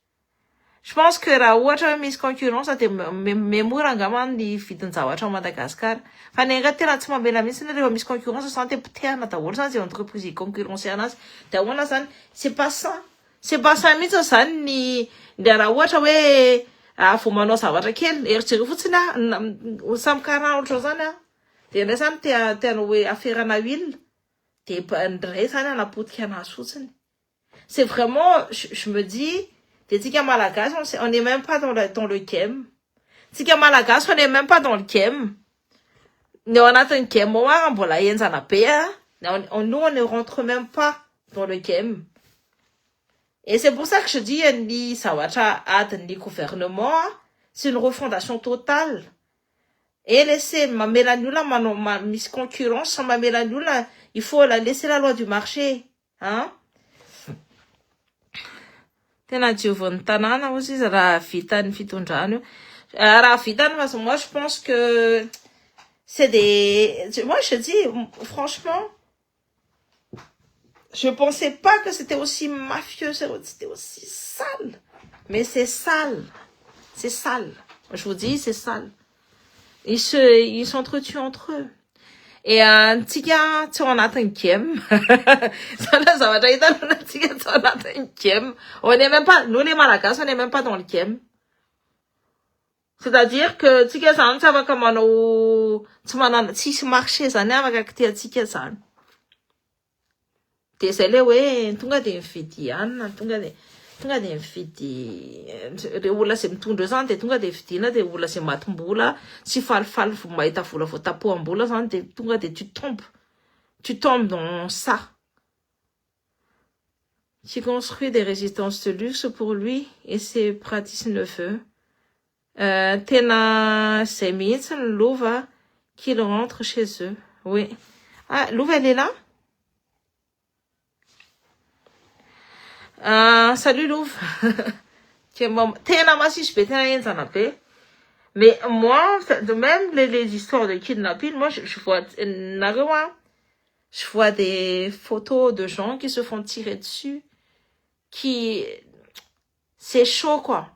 Je pense que la ohatra misy concurrence de memora angamany ny vidiny zavatra Madagascar. Fa nenga tena tsy mamela mihitsy rehefa misy concurrence zany te potehana daholo zany zay entreprise concurrence anazy. De ahoana zany, c'est pas ça. C'est pas ça mihitsy zany ny raha ohatra hoe vao manao zavatra kely, eritsereo fotsiny samy karaha ohatra zany de ndray zany tianao hoe aferana huile de ndray zany anapotika anazy fotsiny. C'est vraiment, je me dis, tika Malagasy, on n'est même pas dans le game. Tika Malagasy, on n'est même pas dans le game. Nous, on a un game, nous, on ne rentre même pas dans le game. Et c'est pour ça que je dis, le gouvernement, c'est une refondation totale. Et laisser ma Mélanioula, ma mise concurrence sur ma Mélanioula, il faut la laisser la loi du marché. Hein? Tena diovon'ny tanàna ozy izy raha vitan'ny fitondrana io. Raha vitany moi je pense que c'est des, moi je dis franchement, je pensais pas que c'était aussi mafieux, c'était aussi sale. Mais c'est sale. C'est sale. Je vous dis, c'est sale. Ils s'entretuent entre eux. Et tika tsy ao anatin'ny game. Ça zavatra hitana tika tsy ao anatin'ny game. On n'est même pas, nous les Malagasy, on n'est même pas dans le game. C'est-à-dire que tika zany tsy afaka manao tsy manana tsisy marché zany afaka kitiatsika zany. De zay le hoe tonga de mividy hanina, tonga de mividy re olona zay mitondra zany de tonga de vidina de olona zay matim-bola sy falifaly vao mahita vola vao tapoham-bola zany de tonga de tu tombes dans ça. Qui construit des résidences de luxe pour lui et ses petits-neveux. Tena zay mihitsy ny lova qu'il rentre chez eux. Oui. Ah, lova elle est là? Salut Louvre. Mais moi, de même les histoires de kidnapping, moi je vois des photos de gens qui se font tirer dessus, c'est chaud quoi.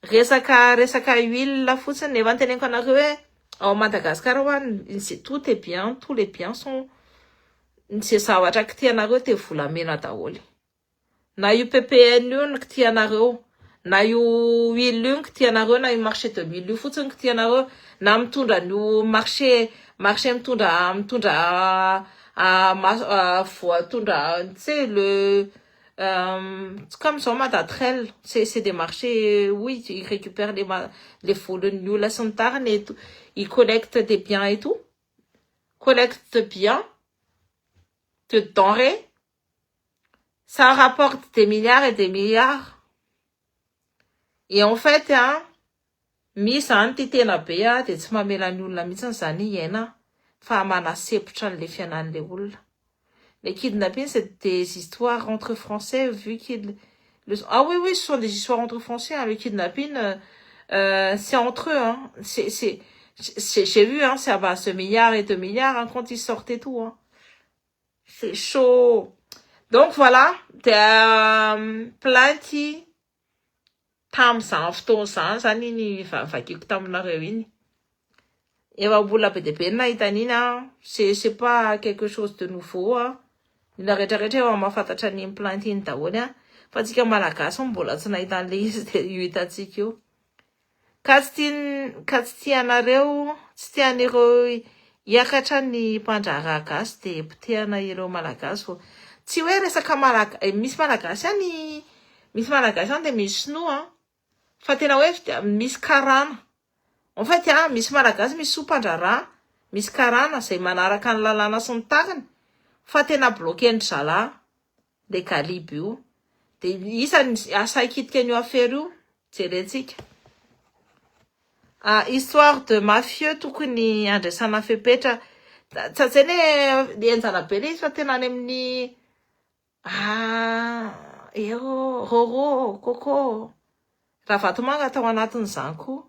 Resaka huile la fotsiny nefa teneniko anareo hoe au Madagascar tout est bien, tous les biens sont c'est zavatra kitianareo te volamena daholo. Na io PPN io no kitianareo, na io huile io kitianareo, na io marché de l'huile io fotsiny kitianareo, na mitondra io marché mitondra voatondra, tu sais le comme ça Madatrel, c'est des marchés, oui, ils récupèrent les faux de nous la santarne et tout, ils collectent des biens et tout, collectent bien de denrées. Ça rapporte des milliards et des milliards. Et en fait, misy zany ty tena be de tsy mamela ny olona mihitsy zany iena fa manasepotra an'le fiainan'le olona. Les kidnappings, c'est des histoires entre Français vu qu'ils... Ah oui, ce sont des histoires entre Français. Hein. Le kidnapping, c'est entre eux. Hein. J'ai vu, c'est à base de milliards et de milliards quand ils sortent et tout. Hein. C'est chaud. Donc voilà, dia planty tamin'izany fotoana zany ny vakiko taminareo iny. Efa mbola be dia be ny nahita an'iny c'est pas quelque chose de nouveau ny rehetrarehetra efa mahafantatra ny planty iny daholo fa tsika malagasy mbola tsy nahita an'le izy dia io hitantsika io. Ka tsy tianareo, tsy tian'ireo hiakatra ny mpandraharaha gasy dia potehana ireo malagasy fo. Tsy hoe resaka misy malagasy any dia misy sinoa fa tena hoe misy karana. En fait misy malagasy misy mpandraharaha, misy karana izay manaraka ny lalàna sy ny tariny fa tena bloqué-ny zalahy le galiba io. Dia isany asa hikitika an'io affaire io jerentsika. Histoire de mafieux tokony andraisana fepetra. Tsy hatseny hoe enjana be le izy fa tena any amin'ny Roro, Coco. Raha vatomanga atao anatin'izany koa.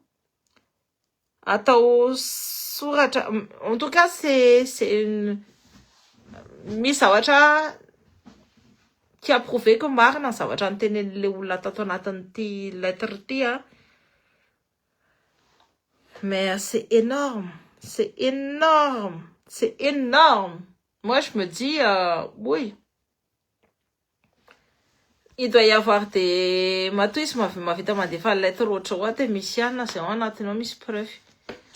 Atao soratra. En tout cas, c'est misy zavatra qui a prouvé que marina ny zavatra nitenenin'ilay olona tato anatin'ity lettre ity mais c'est énorme, c'est énorme, c'est énorme. Moi je me dis oui, il doit y avoir des matoa izy mavita mandefa lettre ohatry oa dia misy ihany zay ao anatiny ao misy preuve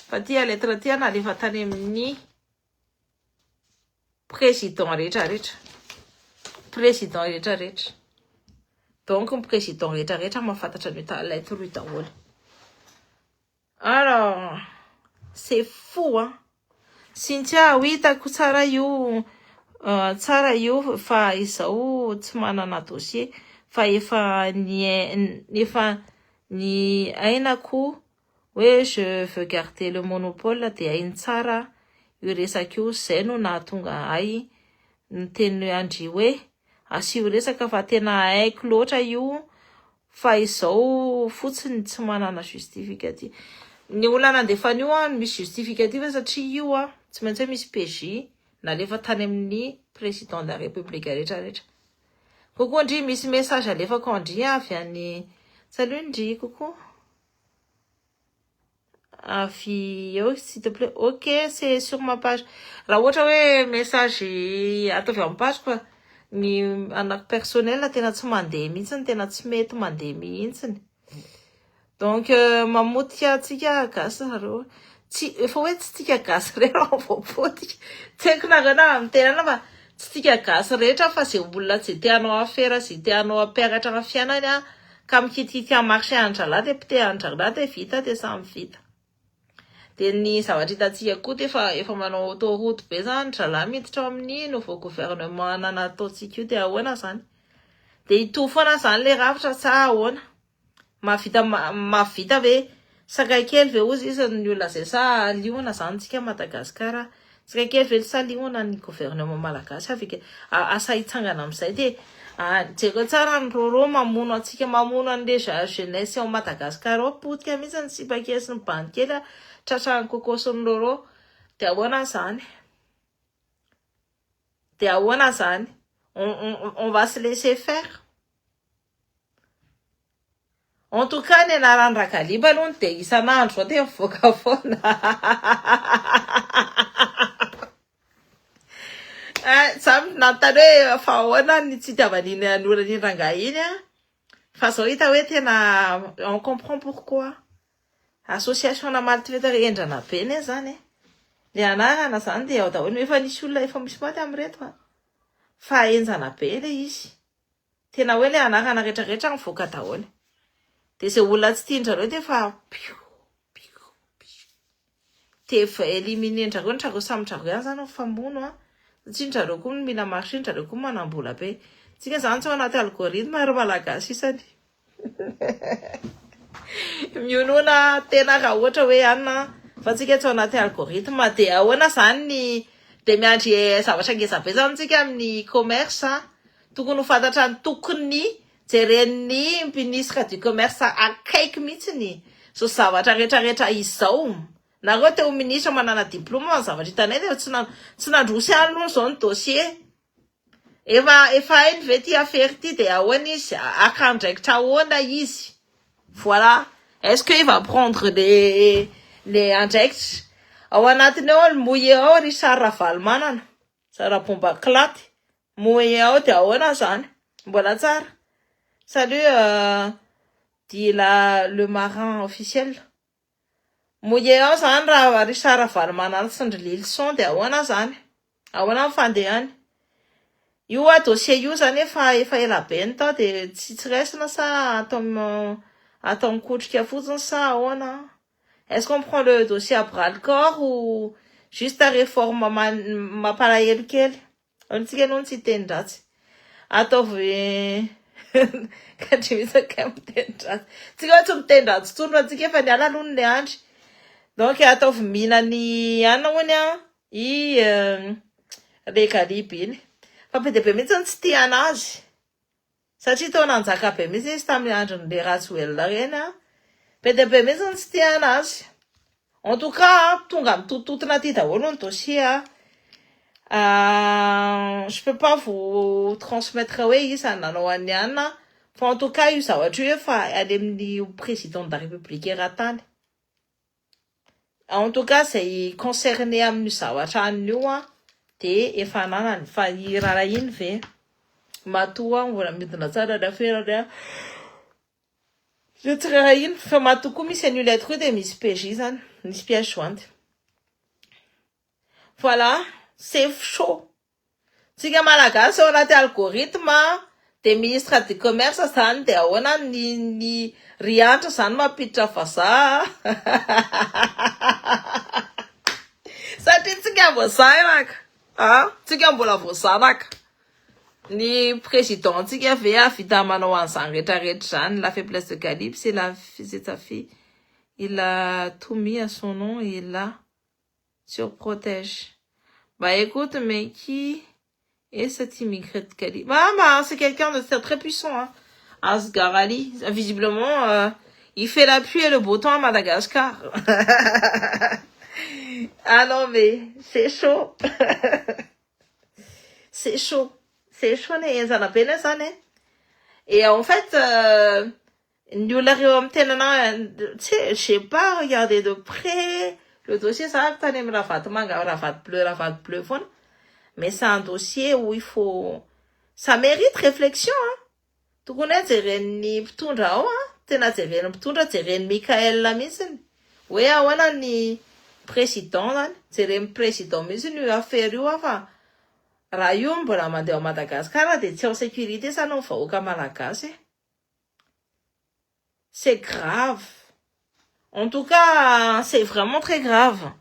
fa ty lettre ty nalefa tany amin'ny président rehetrarehetra. Donc ny président rehetrarehetra mahafantatra ny lettre io daholo. Alors c'est fou Cynthia, oui, hitako tsara io fa izao tsy manana dossier fa efa ny ainako hoe je veux garder le monopole dia hainy tsara io resaka io. Zay no nahatonga ahy niteny Andry hoe asio resaka fa tena haiko loatra io fa izao fotsiny tsy manana justificatif. Ny olona nandefana io misy justificatif satria io tsy maintsy hoe misy PJ nalefa tany amin'ny président de la république rehetrarehetra. Coucou Ndry, misy message alefako Ndry avy any. Salut Ndry, coucou. Avy s'il te plaît. Ok, c'est sur ma page. Raha ohatra hoe message ataovy amin'ny page quoi. Ny anako personnel tena tsy mandeha mihitsy, tena tsy mety mandeha mihitsy. Donc mamotika atsika gasy zareo. Tsy efa hoe tsy tika gasy rehetra voapotika. Teko nareo amin'ny tenana fa tsy tika gasy rehetra fa zay olona tsy tianao affaire, zay tianao ampiakatra amin'ny fiainany ka mikitikity amin'ny marché andrala dia piteha andrala dia vita dia samy vita. Dia ny zavatra hitantsika koa dia efa manao autoroute be zany andrala miditra amin'ny nouveau gouvernement nataontsika io dia ahoana zany. Dia ito foana zany le rafitra sa ahoana. Mavita ve sakay kely ve ozy izy ny olona zay sa liona zany tsika Madagasikara. Sakay kely ve sa liona ny gouvernement malagasy avike asa hitsangana amin'izay dia jeko tsara ny Roro mamono antsika, mamono an'le jeunesse ao Madagasikara ao potika mihitsy ny sipakely sy ny bandikely tratrany Coco sy ny Roro. Dia ahoana zany? On va se laisser faire. En tout cas, ny anaran'ny Ragaliba aloha dia isan'andro zao dia mivoaka foana. Samy nanontany hoe fa ahoana ny tsy itiavan'iny anorany rangahy iny fa zao hita hoe tena on comprend pourquoi. Association maltifetra endrana be ne zany le anarana zany dia ao daholo efa nisy olona efa misy maty amin'ireto fa enjana be le izy. Tena hoe le anarana rehetrarehetra mivoaka daholo. Dia izay olona tsy tiandrareo dia efa dia efa éliminendrareo ndrareo samydrareo ihany zany famono satria ndrareo koa mila marché, ndrareo koa manambola be. Tsika zany tsy ao anaty algorithme ary malagasy isany. Mionona tena raha ohatra hoe anna fa tsika tsy ao anaty algorithme dia ahoana zany dia miandry zavatra ngeza be zany tsika amin'ny commerce tokony ho fantatra ny tokony jeren'ny ministre du commerce akaiky mihitsy so zavatra rehetrarehetra izao. Nareo teo ministre manana diplôme zavatra hitanay dia tsy nandrosy any aloha zao ny dossier. Efa hainy ve ty affaire ty de ahoana izy akandraikitra ahoana izy. Voilà. Est-ce qu'il va prendre les andraikitra? Ao anatiny ao mouillé ao ry Saraval manana. Sarabomba klaty. Mouillé ao de ahoana zany. Mbola tsara. Salut dit le marin officiel. Mouillé ao zany raha ry Saraval manana sandry leçon de ahoana zany. Ahoana fandehany. Io dossier io zany efa ela be ny tao de tsy resina sa atao mikotrika fotsiny sa ahoana? Est-ce qu'on prend le dossier à bras le corps ou juste à réforme mampalahelo kely? Antsika aloha tsy teny-dratsy. Ataovy kadrimisaka miteny-dratsy. Tsika tsy miteny-dratsy tsony fa tsika efa niala aloha ny andry. Donc ataovy mihinany anona hoany le kaliby iny. Fa be de be mitsy tsy tia anazy. Satria tao nanjaka be mitsy izy tamin'ny andron'le Ratswell reny. Be de be mitsy tsy tia anazy. En tout cas, tonga mitototona ty daholo ny dossier. Je peux pas vous transmettre hoe izy nanao any anna. Fa en tout cas, io zavatra io efa any amin'ny président de la République eran-tany. En tout cas, c'est concerné amin'ny zavatra anio de efa nanany fa i rara iny ve matoa mbola midina tsara l'affaire je tirera iny fa matoa koa misy an'io lettre de misy PJ zany misy pièce jointe. Voilà, c'est chaud. Tsika malagasy ao anaty algorithme de ministre du commerce zany de ahoana ny riantra zany mampiditra vazaha. Satria tsika voazahiraka. Tsika mbola voazanaka. Ny président tsika ve avita manao an'izany rehetrarehetra zany. La faiblesse de Calibre, c'est sa fille. Il a tout mis à son nom et il la surprotège. Bah écoute, mais qui est cet immigré de Calibre? C'est quelqu'un de très puissant. Asghar Ali. Visiblement, il fait la pluie et le beau temps à Madagascar. Ah non, mais c'est chaud. C'est chaud. C'est chaud, et en fait, nous je sais pas, regarder de près le dossier, ça va me ravat bleu, mais c'est un dossier où il faut, ça mérite réflexion, tout connaître, c'est ni ptundra, tena c'est ptundra, c'est Michael Lamisen. Oui, on a ni président, c'est président, mais c'est une affaire, raha io mbola mandeha Madagascar de tsy ao sécurité sa no vahoaka malagasy. C'est grave. En tout cas, c'est vraiment très grave.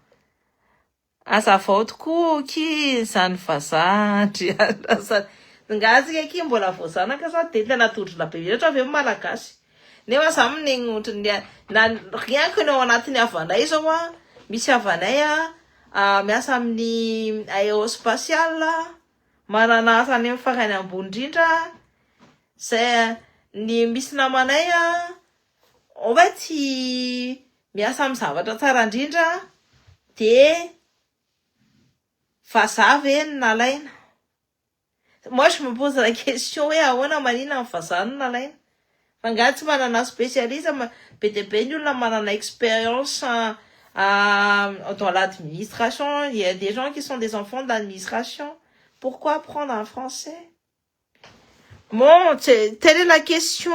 Azafady koa ki zany vazaha ngatsika ki mbola voazanaka sa de tena todrona be ohatra avy malagasy. Nefa za minigny rien que ao anatiny havanay zao misy havanay miasa amin'ny aérospatial mananasa any amin'ny farany ambony indrindra zay ny misy namanay en fait miasa amin'ny zavatra tsara indrindra de vazaha ve nalaina. Moi je me pose la question hoe ahoana manina ny vazaha nalaina fa ngahy tsy manana spécialiste be de be ny olona manana expérience dans l'administration. Il y a des gens qui sont des enfants de l'administration. Pourquoi apprendre en français? Bon, telle est la question,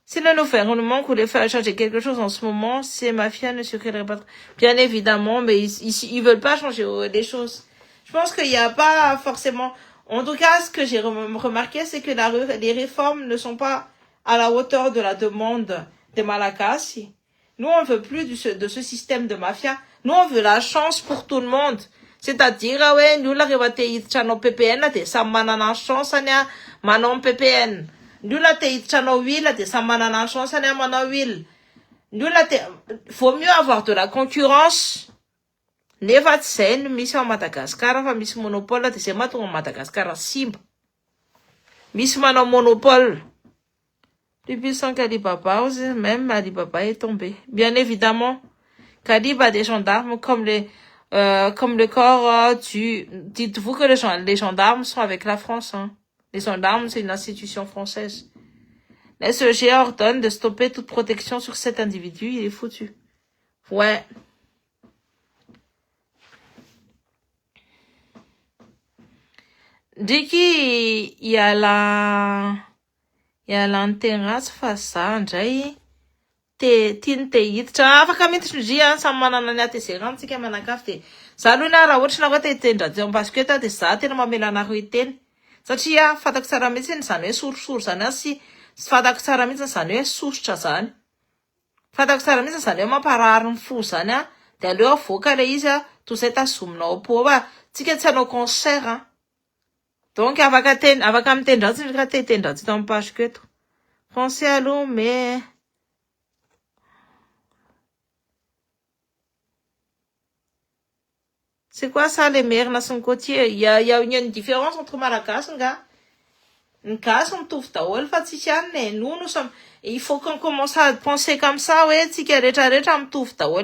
Si le gouvernement voulait faire changer quelque chose en ce moment, c'est mafia ne serait pas... Bien évidemment, mais ils veulent pas changer les choses. Je pense qu'il n'y a pas forcément... En tout cas, ce que j'ai remarqué, c'est que les réformes ne sont pas à la hauteur de la demande des Malagasy. Nous, on veut plus de ce système de mafia. Nous, on veut la chance pour tout le monde. C'est-à-dire, nous, la channel PPN, de ça manana chance, manon PPN. Nous, la channel huile, de ça manana chance, manon huile. Nous, faut mieux avoir de la concurrence. Nefa tsen, misy en Madagascar, fa misy monopole, de c'est maton en Madagascar, simba. Misy manon monopole. Depuis sans Kalibaba, même Alibaba est tombé. Bien évidemment, Kalib a des gendarmes comme comme le corps dites-vous que les gendarmes sont avec la France, hein. Les gendarmes, c'est une institution française. La SEG ordonne de stopper toute protection sur cet individu, il est foutu. Ouais. Dès qu'il y a l'antérance face à Ndray, tiany te hiditra afaka miditra ndria samy manana ny antécédent-tsika manakafy de za aloha na raha ohatra na hoe te hitendra en parce que de za tena mamela anareo hiteny satria fatako tsara mihitsy zany hoe sorosoro zany sy fatako tsara mihitsy zany hoe sosotra zany fatako tsara mihitsy zany hoe mamparary ny fo zany de aleo avoaka le izy toy izay tazominao po tsika tsy hanao concert donc afaka mitendra-tsika ka te hitendra-tsika tao amin'ny page que eto français aloha mais c'est quoi ça, les merina sy ny côtier? Il y a une différence entre malagasy nga. Ny gasy mitovy daholo fa tsika ihany nous sommes, il faut qu'on commence à penser comme ça, ouais, tsika rehetra mitovy daholo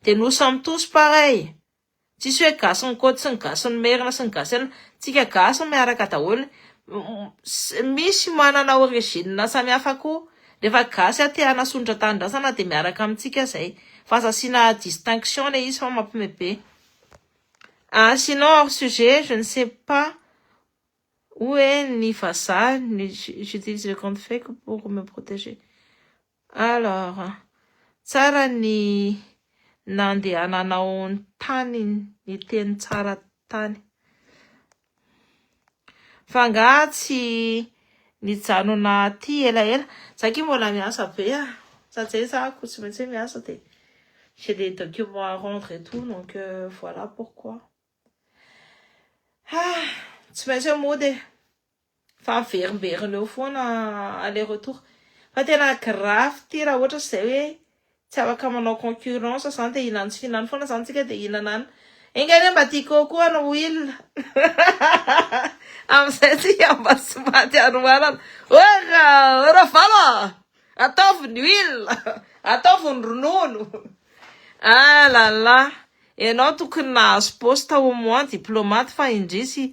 de nous sommes tous pareils. Tsisy hoe gasy ny côte sy ny gasy ny merina sy ny gasy tsika gasy miaraka daholo. Misy manana origine samihafa koa. Rehefa gasy te hanasondra tanindrazana de miaraka amitsika zay. Fa asina distinction le izy fa mampimebe. Sinon, hors sujet, je ne sais pas où est Nifasa. J'utilise le compte fake pour me protéger. Alors, tsara ny nandehananao ny tany ny teny tsara tany. Fa nga tsy nijanona aty elaela. Zaky mbola miasa be satria zako tsy maintsy miasa de j'ai des documents à rendre et tout, donc voilà pourquoi. Tsy maintsy mody fa miverimberin'ny eo foana aller-retour fa tena grave ty raha ohatra zay hoe tsy afaka manao concurrence zany de hinany tsy fihinany foana zany tsika de hinanany engany mba tiako koa no will amizay tsika mba tsy maty anoarana ora vala ataovy ny will ataovy ny ronono là là. Ianao tokony nahazo poste au moins diplomate fa indrisy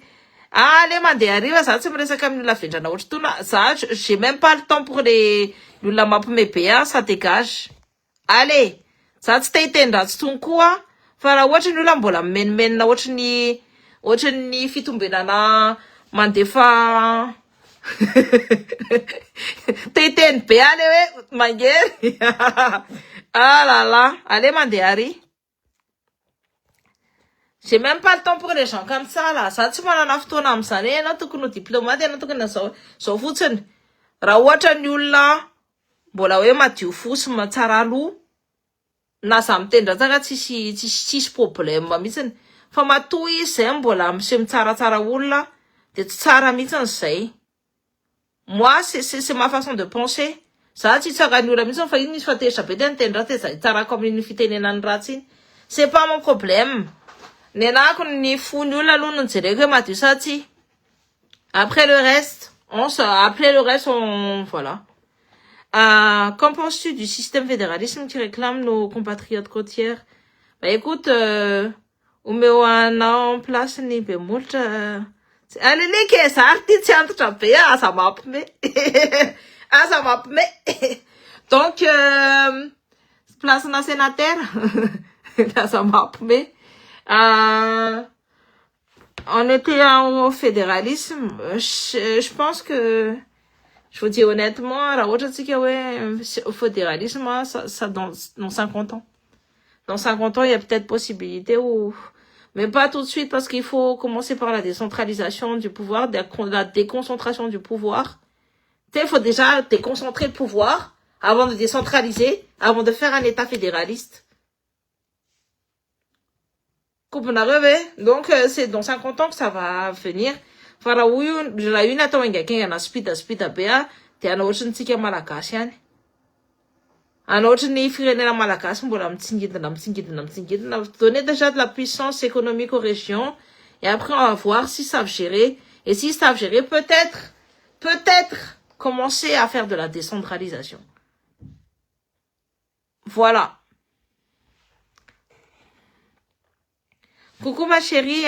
le mandeha ariva za tsy miresaka amin'ny olona vendrana ohatra tona za j'ai même pas le temps pour les olona mampimebe ça dégage. Allez, za tsy te hitendra-tsy tony koa fa raha ohatra ny olona mbola mimenimenina ohatra ny fitombenana mandefa te hiteny be ale hoe mangery là là, allez mandeha ary. J'ai même pas le temps pour les gens comme ça là. Ça tsy manana fotoana am'zany ianao tokony ho diplomate ianao tokony zao fotsiny. Raha ohatra ny olona mbola hoe madio fo sy tsara loha na za mitendra tsaka tsisy problème mihitsiny fa matoa izy zay mbola miseho mitsaratsara olona de tsy tsara mihitsiny zay. Moi c'est ma façon de penser. Za tsy tsara ny olona mihitsiny fa iny misy fatehitra be de nitendra te zay tsarako amin'ny fitenenany ratsy iny. C'est pas mon problème. Nenako ni fou nul aloha no jereko hoe madio sa tsy. Après le reste, voilà. Qu'en penses-tu du système fédéralisme qui réclame nos compatriotes côtières? Bah écoute, umeoana en place ny bemoltra. Allez les caisses, arty tsy antitra be aza mampime. Aza mampime. Donc place na sénateur. Aza mampime. On était au fédéralisme. Je pense que, je vous dis honnêtement, au fédéralisme, ça dans 50 ans. Dans 50 ans, il y a peut-être possibilité mais pas tout de suite parce qu'il faut commencer par la décentralisation du pouvoir, la déconcentration du pouvoir. Il faut déjà déconcentrer le pouvoir avant de décentraliser, avant de faire un État fédéraliste. Donc c'est dans 50 ans que ça va venir. Fara huyu la une atawinga kenga na speed bea te ana otriny tsika malagasy any. Ana otriny firenena malagasy mbola mitsingidina. Donner déjà de la puissance économique aux régions et après on va voir s'ils savent gérer et s'ils savent gérer peut-être commencer à faire de la décentralisation. Voilà. Coucou ma chérie,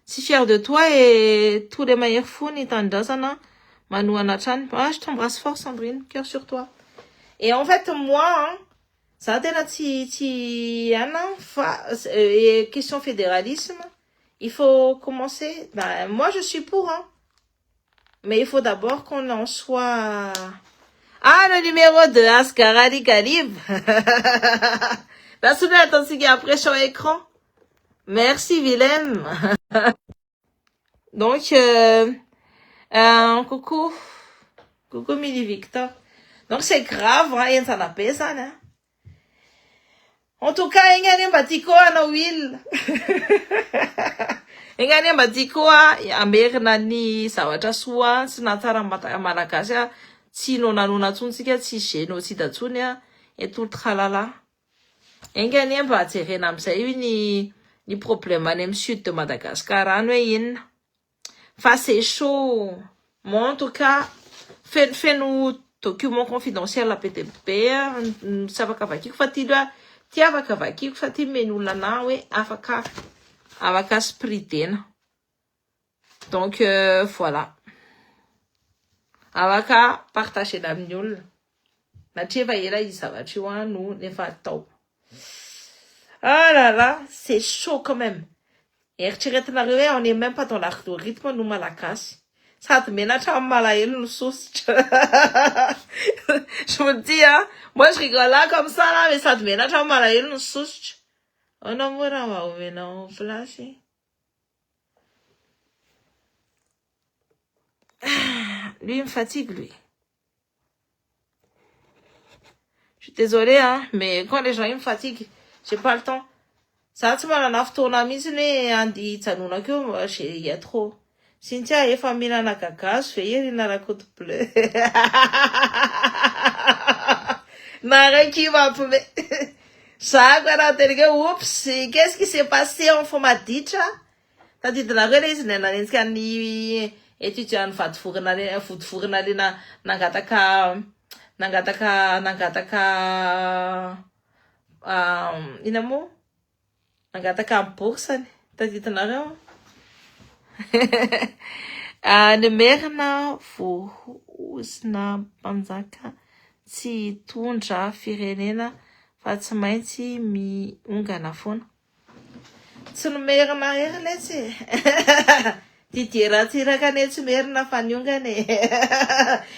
si fière de toi et tous les meilleurs fous ni t'endasana. Manou Anachan, je t'embrasse fort Sandrine, cœur sur toi. Et en fait, moi, hein, ça a été question fédéralisme. Il faut commencer, moi je suis pour, hein. Mais il faut d'abord qu'on en soit... Ah, le numéro 2, Ascarali Calib. La soudure attention qui après sur écran. Merci, Willem. Donc, coucou. Coucou, Mili Victor. Donc, c'est grave, hein, il y a un appel, ça, hein. En tout cas, il y a un batiko à Noël. Il y a un batiko à Amernani, Sawachasua, Sinatara Malakasia, Sino Nanunatsunsika, Sisheno, Sitatsunia, et tout le tralala. Il y a un batiko, ni problème, même sud de Madagascar, Anoïn. Enfin, c'est chaud. Moi, en tout cas, fais-nous document confidentiel la PTP, ça va cavaki, fatida, tia va cavaki, fati menu la nawe, avaka spriten. Donc, voilà. Avaka partager la mnul. La tia va y aller, ça va, tu vois, nous, ne va tau. Ah là là, c'est chaud quand même. Et retirer ton arrivée, on n'est même pas dans le rythme, nous, malakas. Ça te met là, tu as mal à nous sauce. Je me dis, hein, moi, je rigole là, comme ça, là, mais ça te met là, tu as mal à nous sauce. On a mouru, on va non, flash. Lui, il me fatigue, lui. Je suis désolée, hein, mais quand les gens, ils me fatiguent, j'ai pas le temps. Ça, tu m'as la tourna mise, on dit, ça nous n'a que, il y a trop. Cynthia et famille na kaka, je fais hier na raconte bleu. Nara qui va pour ça, oups, qu'est-ce qui s'est passé en informatique? T'as dit de la relève, n'a étudiant fat fournale, foot fournale na nagataka, inamo, nagataka bourse, t'as dit de la ny merina vohozina mpanjaka tsy tondra firenena fa tsy maintsy miongana foana. Tsy nomerina hery letsy. Didiera tiraka ne tsy merina fa niongana.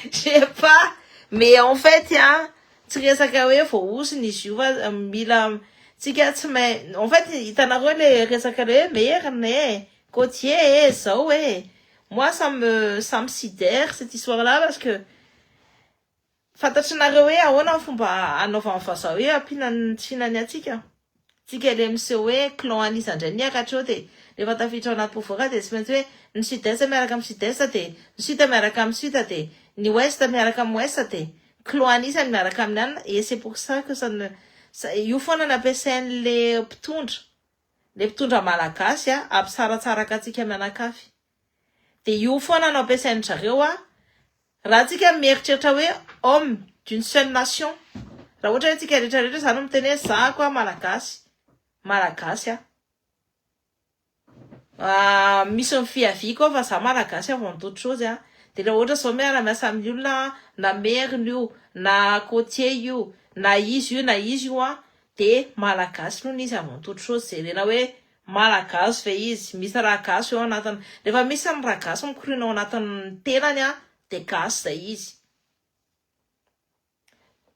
Je sais pas. Mais en fait, hein, tsy resaka hoe vohozina izy io fa mila tsika tsy main. En fait, hitanareo le resaka le hoe merina côtier, ça, ouais. Moi, ça me sidère, cette histoire-là, parce que, fantatsinareo hoe ahoana fomba anaovana vazaha hoe ampiana finanyatsika. Tsika le mse hoe clan anisandray niakatra eo de rehefa tafiditra ao anaty povoaka de tsy maintsy hoe ny sud-est miaraka amin'ny sud-est de ny sud miaraka amin'ny sud de ny ouest miaraka amin'ny ouest de clan anisany miaraka amin'ny anina et c'est pour ça que io foana nampiasain'le mpitondra. Le mpitondra malagasy ampitsaratsaraka atsika mianakafy. De io foana no ampiasainy zareo raha tsika mieritreritra hoe homme d'une seule nation. Raha ohatra hoe tsika rehetrarehetra zany miteny hoe za koa malagasy. Malagasy misy mifiavy koa fa za malagasy avant toute chose de raha ohatra zao miara-miasa amin'ny olona na merina io, na côtier io, na izy io de malagasy noho izy avant toute chose jerena hoe malagasy ve izy misy raha gasy eo anatiny rehefa misy ny raha gasy mikorina ao anatin'ny tenany de gasy zay izy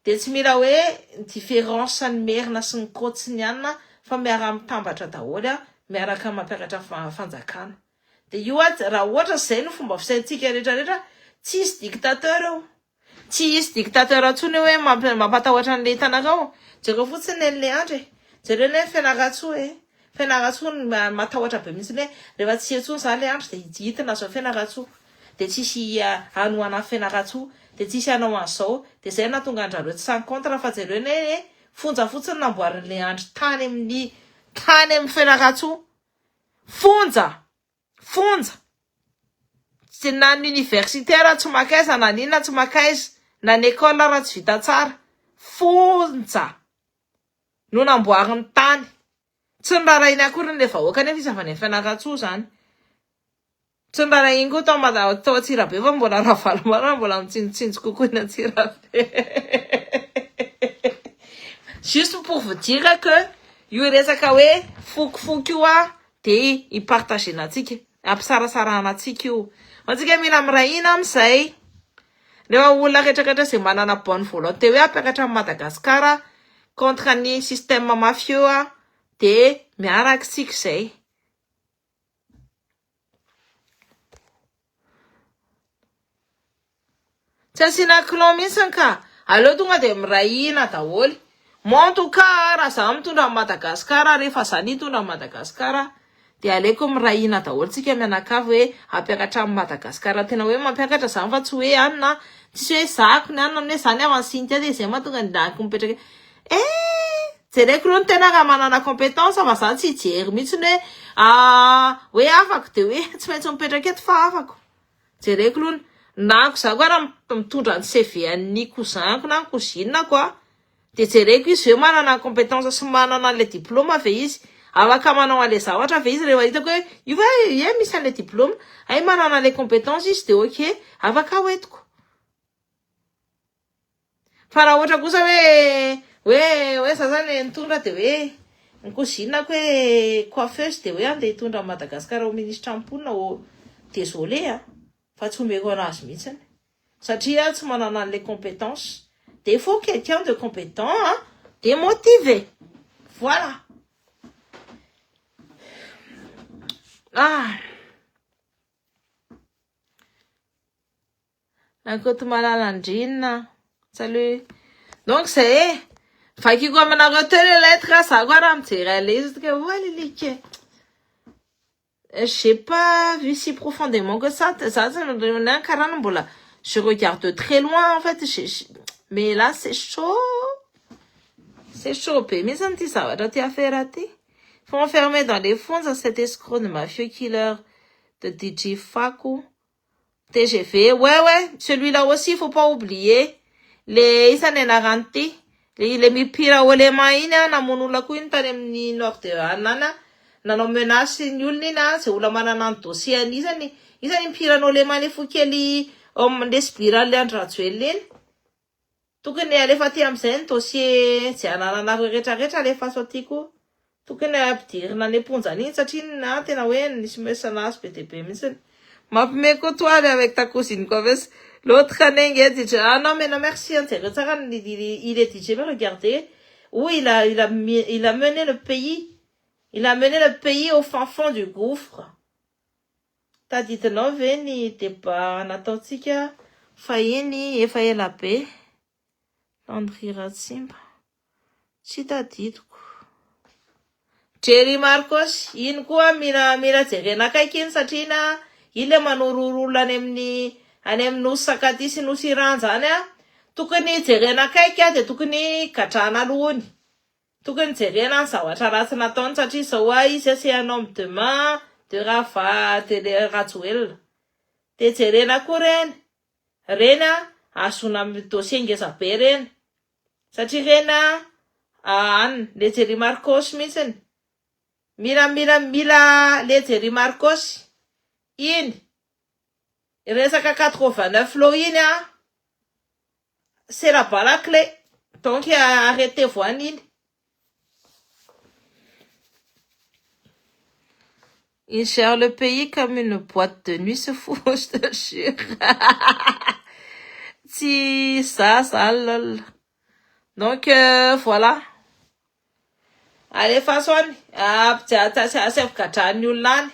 de tsy mila hoe différence ny merina sy ny kôtsiniana fa miara mitambatra daholo miaraka mampiakatra fanjakana de io raha ohatra zay no fomba fisaintsika rehetrarehetra tsy isy dictateur eo tsy isy dictateur atsony hoe mampatahotra an'le tanareo jereo fotsiny le andro jereo ne Fianaratsoa Fianaratsoa matahotra be mihitsy hoe rehefa tsy etsony zany le andro de hitina zao Fianaratsoa de tsisy anoana Fianaratsoa de tsisy anao an'izao de zay natonga andrareo tsy sans contre fa jereo ne fonja fotsiny namboarin'le andro tany amin'ny Fianaratsoa fonja tsy na ny universitaire tsy makaiza na nina tsy makaiza na ny école raha tsy vita tsara fonja no namboariny tany tsy nirarainy akory le vahoaka nefa izy avy any Fianarantsoa zany. Tsy nirarainy koa tao Antsirabe fa mbola ravalomaro mbola mitsinjotsinjo kokoa ny Antsirabe. Juste pour vous dire que io resaka hoe fokifoky io de ipartagenantsika, ampisarasaranatsika io. Antsika mila mirahina amizay. Rehefa olona rehetrarehetra izay manana bonne volonté hoe hampiakatra amin'ny Madagasikara contre ny système mafieux de miaraka tsika izay. Tsy asiana clan mihitsy ka. Aleo tonga de mirahina daholo. Moi en tout cas raha zaho mitondra amin'ny Madagasikara, rehefa zaho nitondra amin'ny Madagasikara de aleoko mirahina daholo tsika mianakavy hoe hampiakatra amin'ny Madagasikara. Tena hoe mampiakatra zany fa tsy hoe anina tsisy hoe zako ny anina hoe zany avy Sintia de zay mahatonga ndako mipetraka. Jereko aloha ny tena raha manana compétence fa zany tsy hijery mihitsy hoe afako de hoe tsy maintsy mipetraka eto fa afako. Jereko aloha nako za koa raha mitondra ny CV an'ny cousinko na ny cousinako de jereko izy hoe manana compétence sy manana le diplôme ve izy. Afaka manao an'le zavatra ve izy rehefa hitako hoe io va misy an'le diplôme, ay manana le compétence izy de ok, afaka hoentiko. Fa raha ohatra kosa hoe za zany nitondra de hoe ny cousinako hoe coiffeuse de hoe andeha hitondra Madagasikara au ministre amponina désolé fa tsy omeko anazy mihitsy satria tsy manana an'le compétence. De il faut quelqu'un de compétent, de motivé. Voilà. Nakoto malalandrina. Salut. Donc c'est vaky ko aminareo teo le lettre za koa raha mijery le izy que voilà like. J'ai pas vu si profondément que ça. Ça c'est un carrément mbola. Je regarde de très loin en fait. Mais là c'est chaud. C'est chaud. Mais ça me dit ça. Tu as fait rater. Faut enfermer dans les fonds dans cet escroc de mafieux killer de DJ Faku. TGV. Ouais. Celui-là aussi, faut pas oublier. Les Isanenarante. Les mipira olema ina na monula kuin tanem ni nord anana. Nanao menace ny olona ina zay olona manana ny dossier isany mipira olema le fokely lesbira le Andro Rajoelina iny. Tokony alefa aty amizay ny dossier zay anananareo rehetrarehetra alefa aso atyko. Tokony ampidirina ny eponjany iny satria tena hoe nisy mesanazy be de be mihitsy. Mampime côtoyer avec ta cousine quoi parce l'autre année dit non mais non merci il est DJ mais regardez où il a mené le pays. Il a mené le pays au fin fond du gouffre. T'as dit non veni t'es pas nataotsika fahiny efa ela be. Landry Ratsimba. Tsy tadidiko. Jerry Marcos, iny koa mila jerena akaiky iny satria ile manororolona any amin'ny nosy sy nosy iran zany tokony jerena akaiky de tokony gadrana alohany. Tokony jerena ny zavatra ratsy nataony satria zao izy asehanao amin'ny demain de le Rajoelina. De jerena koa reny azona amin'ny dossier ngeza be reny. Satria reny le Jerry Marcos mihitsy. Mila le Jerry Marcos iny resaka 89 lo iny c'est là-bas la clé. Donc arrêtez voany iny. Il gère le pays comme une boîte de nuit, ce fou, je te jure. Si, ça, lol. Donc, voilà. Allez, façon, c'est gadrany olona any.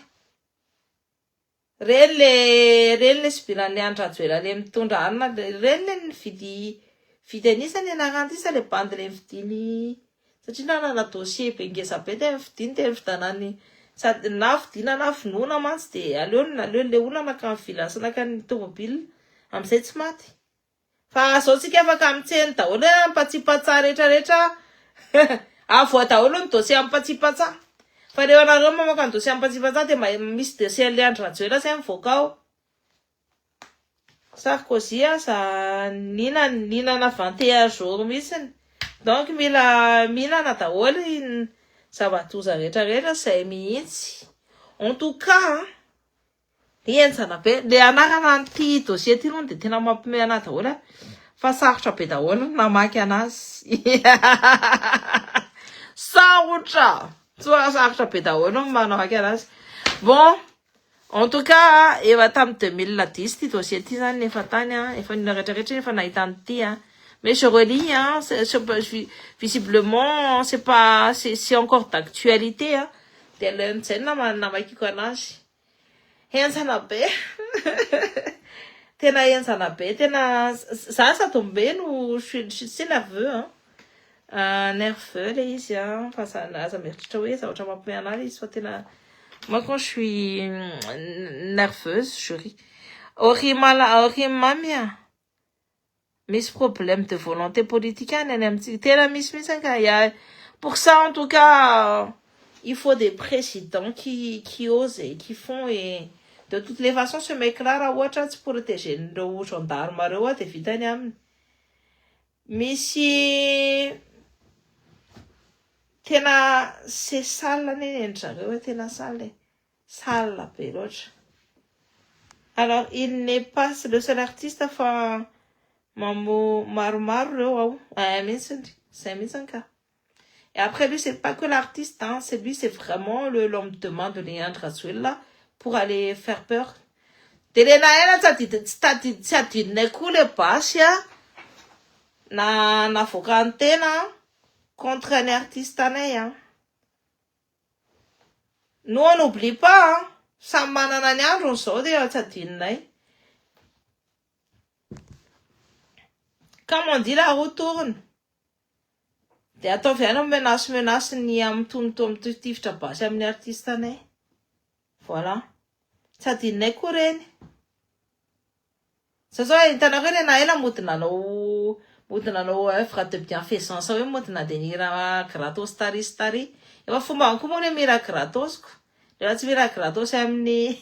Reny le sibirany Andro Rajoelina le mitondra anina, reny le vidy anisany anaranty isa le bandy le vidiny. Satria nanana dossier be ngeza be de vidiny de vidanany sady na vidina na finoana mantsy de aleo le olana ka mivilansana ka ny tomobile amizay tsy maty. Fa zao tsika afaka mitseny daholo mpatsipatsah rehetrarehetra. Avoa daholo ny dossier ampatsipatsah. Fa reo anareo mamaka ny dossier ampatsipatsah de misy dossier le Andro Rajoelina zay mivoaka ao. Sarkozy sa nina na 21 jours mihitsy. Donc mila daholo zavatoza rehetrarehetra zay mihitsy. En tout cas, entsana be. Le anarana an'ity dossier ty aloha de tena mampiomehy anazy daholo fa sarotra be daholo namaky anazy. Sarotra be daholo mamaky anazy. Bon, en tout cas, efa tamy 2010 ty dossier ty zany efa tany efa nina rehetrarehetra efa nahita an'ity mais je relis visiblement c'est encore d'actualité de l'entsay namakiko anazy. Entsana be. Tena entsana be, tena za satombe no je suis nerveux nerveux le izy fa aza meritritra hoe zavatra mampiomehy anazy izy fa tena moi quand je suis nerveuse je ris. Ori mamy misy problème de volonté politique any amitsika tena misy pour ça en tout cas il faut des présidents qui osent et qui font et de toutes les façons ce mec là raha ohatra tsy protéger nireo gendarme reo de vitany aminy. Misy tena c'est sale neny endry tena sale be loatra. Alors il n'est pas le seul artiste fa maromaro reo ao c'est mihitsy ka. Et après lui c'est pas que l'artiste c'est lui c'est vraiment l'homme de main de Léandre Ratswell pour aller faire peur. Delena ela tsy adinay koa le basy navoaka antena contre un artiste anay nous on n'oublie pas samy manana ny androny zao de tsy adinay. Comme on dit la roue tourne. De ataovy ihany menace ny amitonto tifitra basy amin'ny artiste anay. Voilà. Tsy adinay koa reny. Zao hitanareo le na ela modinanao œuvre de bienfaisance hoe modina denira gratos tari. Efa fomba koa moa hoe mira gratos ko. Rehefa tsy mira gratos amin'ny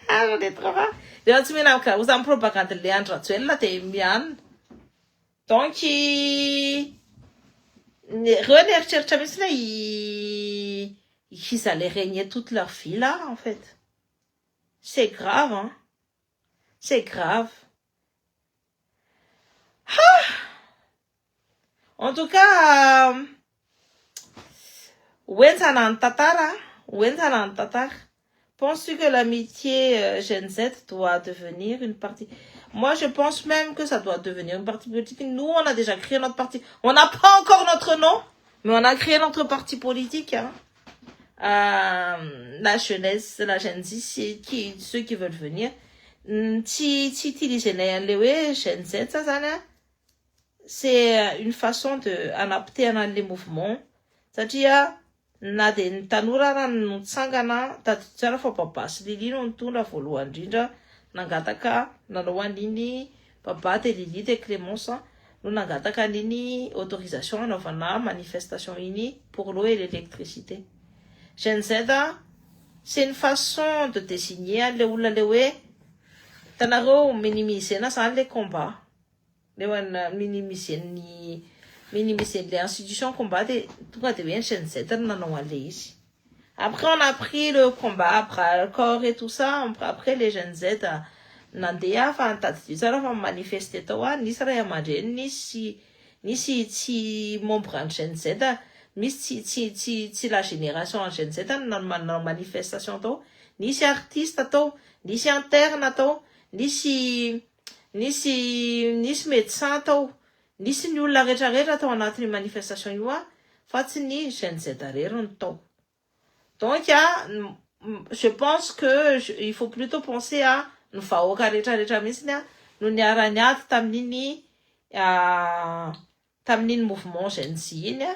je l'ai trop pas. Rehefa tsy mira gratos amin'ny propagande Léandre Ratswell de mianina. Donc reo eritreritra mihitsy ils allaient régner toute leur vie là en fait. C'est grave c'est grave. En tout cas ouentsana ny tantara. Penses-tu que l'amitié Gen Z doit devenir une partie? Moi, je pense même que ça doit devenir une partie politique. Nous, on a déjà créé notre parti. On n'a pas encore notre nom, mais on a créé notre parti politique. La jeunesse, la Gen Z, ceux qui veulent venir. Gen Z, c'est une façon d'adapter les mouvements. C'est-à-dire, na de ny tanora raha no tsangana tato tsara fa babasy Lili no nitondra voalohany indrindra nangataka nanao an'iny baba te Lili te Clémence no nangataka an'iny autorisation anaovana manifestation iny pour l'eau et l'électricité. Gen Z c'est une façon de désigner le olona le hoe tanareo minimisena zany le combat le hoana minimiser les institutions combat de tonga de bien Gen Z nanao an'le izy. Après on a pris le combat après le corps et tout ça. Après les Gen Z nandeha fa nitady tsara fa manifester tao nisy ray aman-dreny nisy tsy membre ny Gen Z misy tsy la génération en Gen Z nanao manifestation tao, nisy artiste tao, nisy interne tao, nisy médecin tao, nisy ny olona rehetrarehetra tao anatin'ny manifestation io fa tsy ny Gen Z rery tao. Donc je pense que il faut plutôt penser à ny vahoaka rehetrarehetra mihitsy no niarany ady tamin'iny mouvement Gen Z iny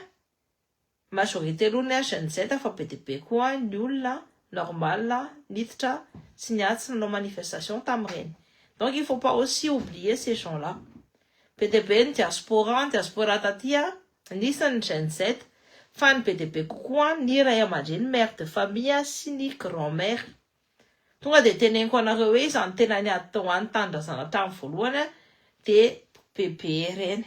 majorité aloha Gen Z fa be de be koa ny olona normal niditra sy niady sy nanao manifestation tamin'ireny. Donc il faut pas aussi oublier ces gens-là. Be de be ny diaspora taty nisy ny Gen Z fa ny be de be kokoa ny ray aman-dreny mère de famille sy ny grand-mère. Tonga de teneniko anareo hoe izany tena niady tao any tandra zanatraminy voalohany de bebe reny.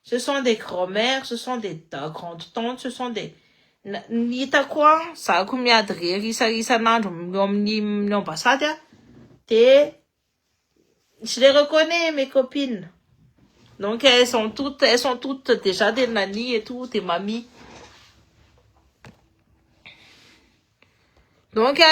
Ce sont des grand-mères, ce sont des grandes-tantes, ce sont des... Nita quoi? Ça a combien de rire, isa nandro amin'ny ambassade, je les reconnais, mes copines. Donc, elles sont toutes déjà des nannies et tout, des mamies. Donc,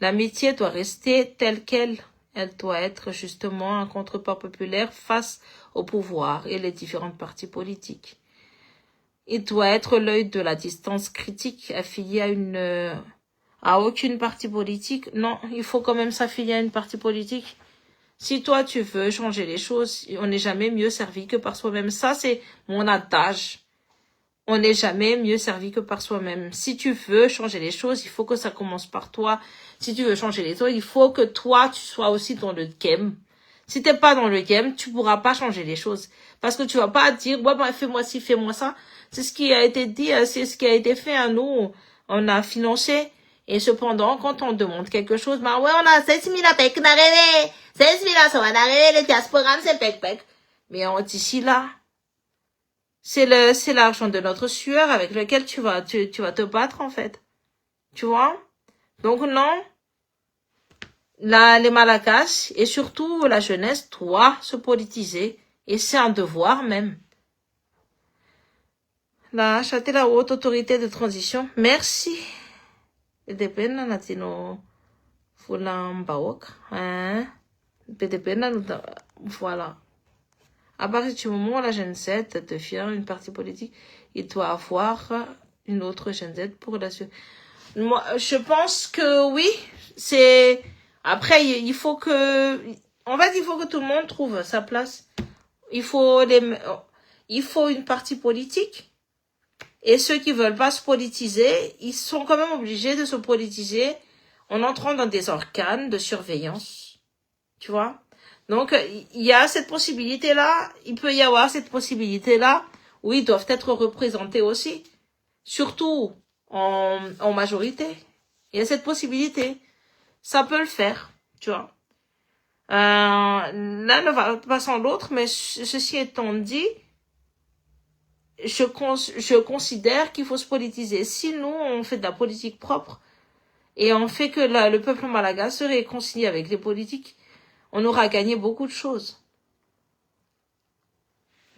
l'amitié doit rester telle qu'elle. Elle doit être justement un contrepoids populaire face au pouvoir et les différentes partis politiques. Il doit être l'œil de la distance critique affilié à aucune parti politique. Non, il faut quand même s'affilier à une parti politique. Si toi tu veux changer les choses, on n'est jamais mieux servi que par soi-même. Ça, c'est mon adage. On n'est jamais mieux servi que par soi-même. Si tu veux changer les choses, il faut que ça commence par toi. Si tu veux changer les autres, il faut que toi, tu sois aussi dans le game. Si t'es pas dans le game, tu pourras pas changer les choses. Parce que tu vas pas dire, ouais, ben, fais-moi ci, fais-moi ça. C'est ce qui a été dit, c'est ce qui a été fait à nous. On a financé. Et cependant, quand on demande quelque chose, ben ouais, on a 16 000 pec d'arriver. 16 000 ça va d'arriver, les diasporas, c'est pec. Mais d'ici là, c'est l'argent de notre sueur avec lequel tu vas te battre, en fait. Tu vois? Donc non. Là, les Malagasy et surtout la jeunesse doit se politiser. Et c'est un devoir même. Là, châter la haute autorité de transition. Merci. Depende natino fulambaoka. Hein? Voilà. À partir du moment où la Gen Z devient une partie politique, il doit avoir une autre Gen Z pour la suite. Moi, je pense que oui, c'est... Après, il faut que... En fait, il faut que tout le monde trouve sa place. Il faut une partie politique. Et ceux qui veulent pas se politiser, ils sont quand même obligés de se politiser en entrant dans des organes de surveillance. Tu vois? Donc, il y a cette possibilité-là, il peut y avoir cette possibilité-là, où ils doivent être représentés aussi. Surtout en majorité. Il y a cette possibilité. Ça peut le faire, tu vois. L'un ne va pas sans l'autre, mais ceci étant dit, je considère qu'il faut se politiser. Si nous, on fait de la politique propre, et on fait que le peuple malagasy se réconcilie avec les politiques, on aura gagné beaucoup de choses.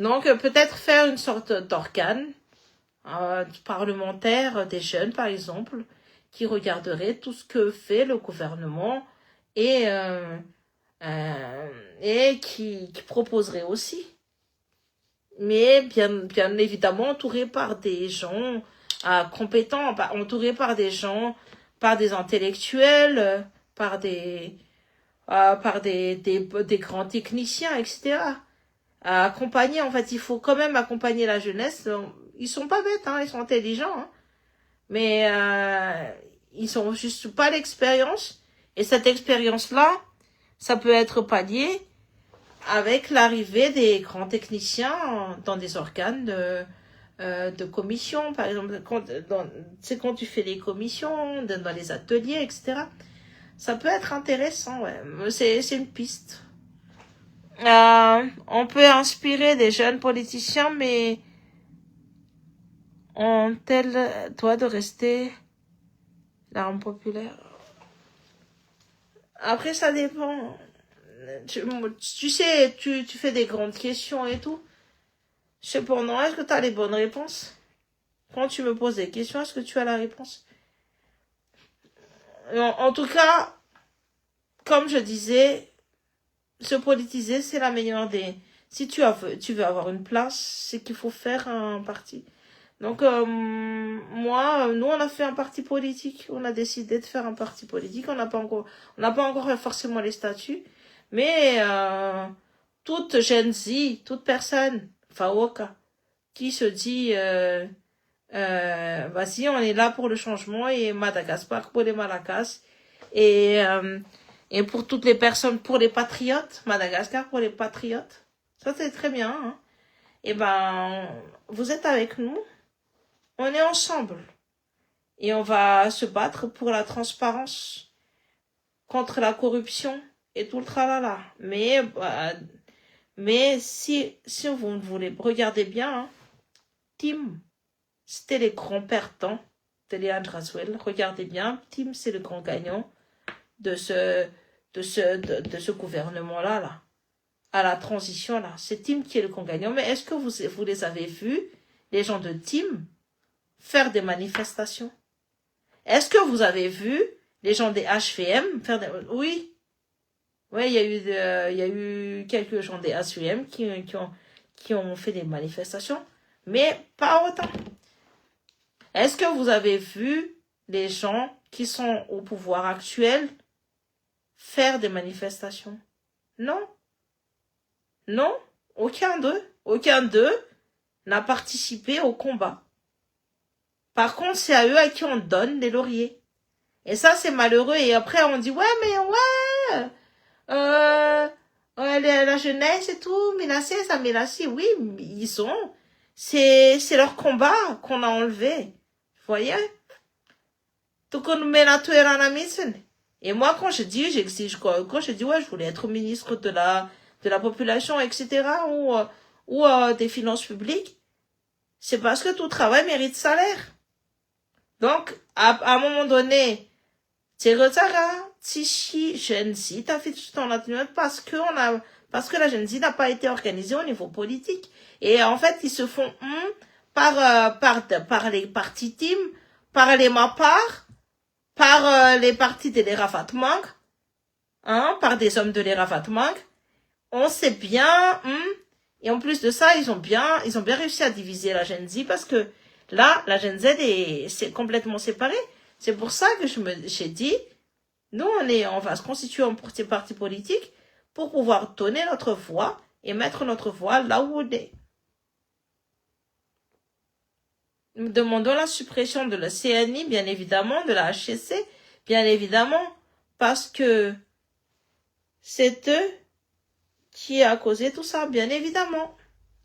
Donc, peut-être faire une sorte d'organe parlementaire des jeunes, par exemple, qui regarderait tout ce que fait le gouvernement et qui proposerait aussi. Mais bien évidemment entouré par des gens compétents, entouré par des gens, par des intellectuels, par des grands techniciens, etc. Accompagner, en fait, il faut quand même accompagner la jeunesse. Ils sont pas bêtes, hein, ils sont intelligents, hein, mais ils sont juste pas l'expérience. Et cette expérience-là, ça peut être pallié avec l'arrivée des grands techniciens dans des organes de commission, par exemple, quand tu fais les commissions, dans les ateliers, etc. Ça peut être intéressant, ouais. C'est une piste. On peut inspirer des jeunes politiciens, mais ont-elles droit de rester l'arme populaire? Après, ça dépend. Tu sais, tu fais des grandes questions et tout. Cependant, est-ce que tu as les bonnes réponses? Quand tu me poses des questions, est-ce que tu as la réponse? En tout cas, comme je disais, se politiser, c'est la meilleure des... Si tu veux avoir une place, c'est qu'il faut faire un parti. Donc, nous, on a fait un parti politique. On a décidé de faire un parti politique. On n'a pas encore forcément les statuts. Mais, toute Gen Z, toute personne, Fawoka, qui se dit, vas-y, on est là pour le changement et Madagascar pour les Malagasy. Et pour toutes les personnes, pour les patriotes, Madagascar pour les patriotes. Ça, c'est très bien, hein. Et vous êtes avec nous. On est ensemble. Et on va se battre pour la transparence, contre la corruption et tout le tralala. Mais si vous ne voulez, regardez bien, hein, Tim, c'était les grands perdants de Léa Draswell. Regardez bien, Tim, c'est le grand gagnant de ce gouvernement-là, là. À la transition, là. C'est Tim qui est le grand gagnant. Mais est-ce que vous les avez vus, les gens de Tim, faire des manifestations? Est-ce que vous avez vu les gens des HVM faire des... Oui. Oui, il y a eu quelques gens des HVM qui ont fait des manifestations, mais pas autant. Est-ce que vous avez vu les gens qui sont au pouvoir actuel faire des manifestations? Non. Non. Aucun d'eux n'a participé au combat. Par contre, c'est à eux à qui on donne des lauriers. Et ça, c'est malheureux. Et après, on dit, ouais, mais ouais, la jeunesse et tout, menacé, ça menacé. Oui, ils sont. C'est leur combat qu'on a enlevé. Vous voyez? Tout qu'on met la tuer en amitié. Et moi, quand je dis, j'exige quoi? Quand je dis, ouais, je voulais être ministre de la population, etc., ou des finances publiques, c'est parce que tout travail mérite salaire. Donc, à un moment donné, c'est retard, si Gen Z, t'as fait tout ton attention parce que la Gen Z n'a pas été organisée au niveau politique. Et en fait, ils se font, par les partis team, par les MAPAR, par les partis de l'Erafatmang, par des hommes de l'Erafatmang. On sait bien, et en plus de ça, ils ont bien réussi à diviser la Gen Z parce que là, la Gen Z c'est complètement séparée. C'est pour ça que j'ai dit, nous, on va se constituer en parti politique pour pouvoir donner notre voix et mettre notre voix là où on est. Nous demandons la suppression de la CNI, bien évidemment, de la HCC, bien évidemment, parce que c'est eux qui a causé tout ça, bien évidemment.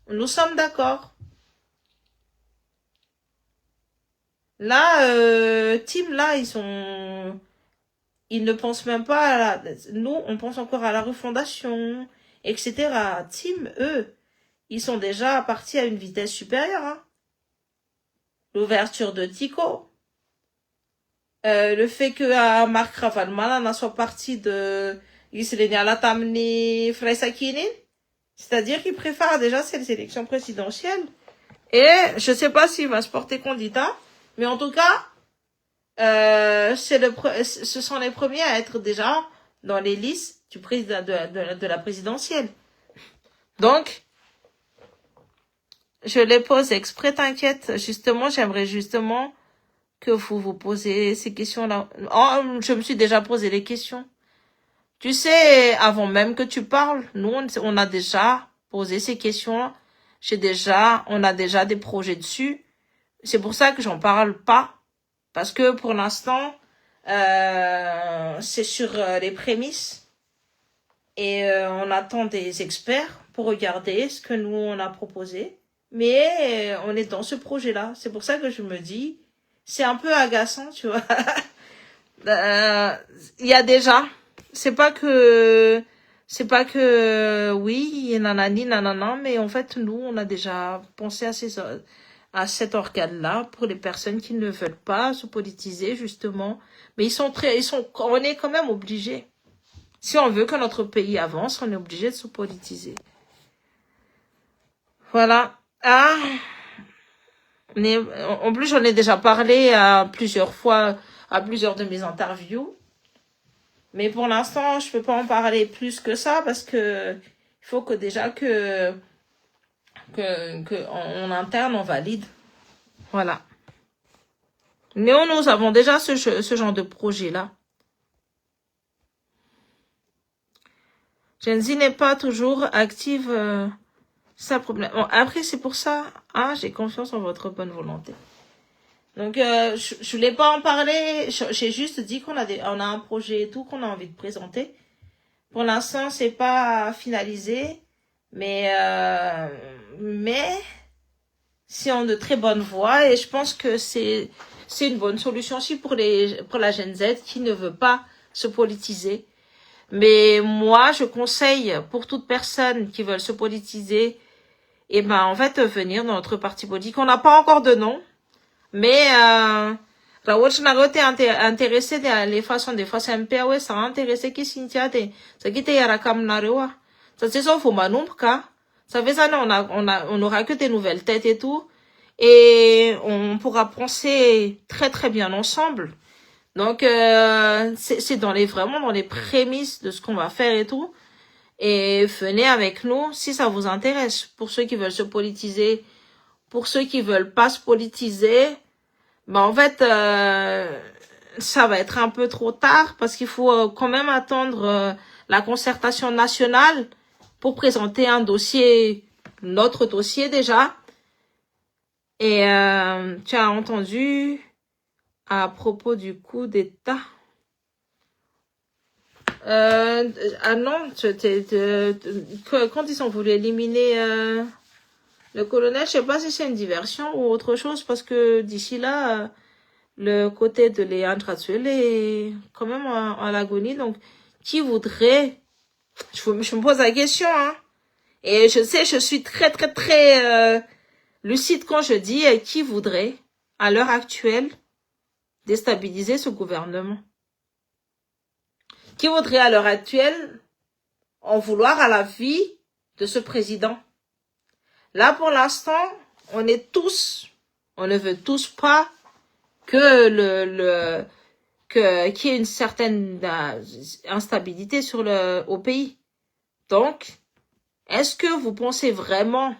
Nous sommes d'accord. Là, Team, là, ils ne pensent même pas à nous, on pense encore à la refondation, etc. Team, eux, ils sont déjà partis à une vitesse supérieure, hein. L'ouverture de Tico. Le fait que Marc Ravalmalana soit parti de Islenia Tamni Fresakinin, c'est-à-dire qu'il préfère déjà ces élections présidentielles. Et je sais pas s'il va se porter candidat, mais en tout cas, ce sont les premiers à être déjà dans les listes du président de la présidentielle. Donc, je les pose exprès, t'inquiète. Justement, j'aimerais justement que vous posez ces questions-là. Oh, je me suis déjà posé les questions. Tu sais, avant même que tu parles, nous, on a déjà posé ces questions-là. On a déjà des projets dessus. C'est pour ça que j'en parle pas. Parce que pour l'instant, c'est sur les prémices. Et on attend des experts pour regarder ce que nous, on a proposé. Mais on est dans ce projet-là. C'est pour ça que je me dis, c'est un peu agaçant, tu vois. Il y a déjà, c'est pas que, oui, nanana, mais en fait, nous, on a déjà pensé à cet organe-là pour les personnes qui ne veulent pas se politiser, justement. Mais on est quand même obligés. Si on veut que notre pays avance, on est obligé de se politiser. Voilà. En plus, j'en ai déjà parlé plusieurs fois, à plusieurs de mes interviews. Mais pour l'instant, je peux pas en parler plus que ça parce que il faut que déjà que en interne, on valide. Voilà. Mais nous avons déjà ce genre de projet-là. Gen Z n'est pas toujours active, ça problème. Bon, après, c'est pour ça, j'ai confiance en votre bonne volonté. Donc, je voulais pas en parler, j'ai juste dit on a un projet et tout qu'on a envie de présenter. Pour l'instant, c'est pas finalisé, mais c'est en de très bonne voie et je pense que c'est une bonne solution aussi pour la Gen Z qui ne veut pas se politiser. Mais moi, je conseille pour toute personne qui veut se politiser, et ben en fait venir dans notre parti politique. On n'a pas encore de nom, mais Rawatch Nagote intéressé les façons des fois MP ouais ça a intéressé qui Cynthia te ça qui te yara kam narewa ça c'est sauf au manumka ça fait ça on aura que des nouvelles têtes et tout et on pourra penser très très bien ensemble. Donc c'est vraiment dans les prémices de ce qu'on va faire et tout. Et venez avec nous si ça vous intéresse. Pour ceux qui veulent se politiser, pour ceux qui veulent pas se politiser, ben en fait ça va être un peu trop tard parce qu'il faut quand même attendre la concertation nationale pour présenter un dossier, notre dossier déjà. Et tu as entendu à propos du coup d'État. Non, quand ils ont voulu éliminer le colonel, je sais pas si c'est une diversion ou autre chose, parce que d'ici là, le côté de Léandre Ratsuel est quand même en l'agonie. Donc, qui voudrait... Je me pose la question, hein. Et je sais, je suis très, très, très lucide quand je dis qui voudrait, à l'heure actuelle, déstabiliser ce gouvernement. Qui voudrait à l'heure actuelle en vouloir à la vie de ce président. Là, pour l'instant, on ne veut tous pas que qu'il y ait une certaine instabilité au pays. Donc, est-ce que vous pensez vraiment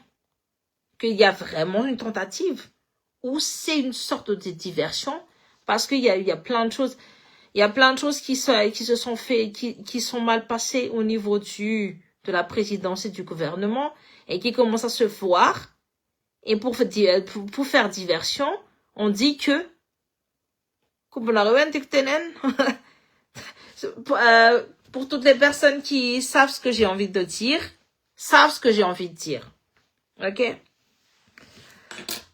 qu'il y a vraiment une tentative ou c'est une sorte de diversion? Parce qu'il y a plein de choses. Il y a plein de choses qui se sont fait, qui sont mal passées au niveau de la présidence et du gouvernement et qui commencent à se voir. Et pour faire diversion, on dit que, pour toutes les personnes qui savent ce que j'ai envie de dire, Ok?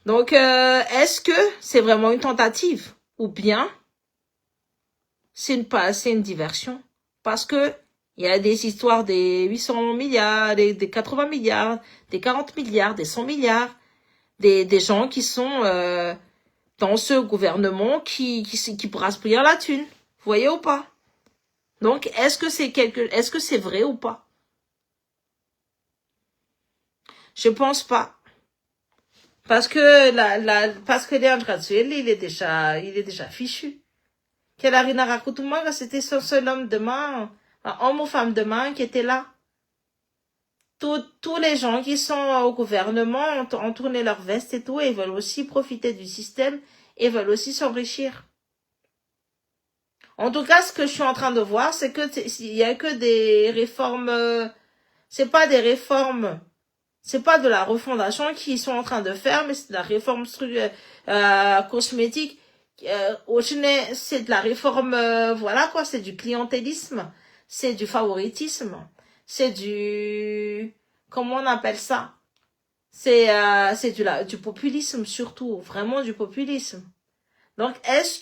Donc, est-ce que c'est vraiment une tentative? Ou bien, c'est une diversion? Parce que, il y a des histoires des 800 milliards, des 80 milliards, des 40 milliards, des 100 milliards, des gens qui sont dans ce gouvernement qui brassent bien la thune. Vous voyez ou pas? Donc, est-ce que c'est vrai ou pas? Je pense pas. Parce que Léandre Ratsuel, il est déjà fichu. Kelarina Rakutumanga, c'était son seul homme de main, un homme ou femme de main qui était là. Tous les gens qui sont au gouvernement ont tourné leur veste et tout, et veulent aussi profiter du système, et veulent aussi s'enrichir. En tout cas, ce que je suis en train de voir, c'est que il y a que des réformes, c'est pas des réformes, c'est pas de la refondation qu'ils sont en train de faire, mais c'est de la réforme cosmétique. C'est de la réforme, voilà quoi, c'est du clientélisme, c'est du favoritisme, c'est comment on appelle ça? C'est du populisme surtout, vraiment du populisme. Donc est-ce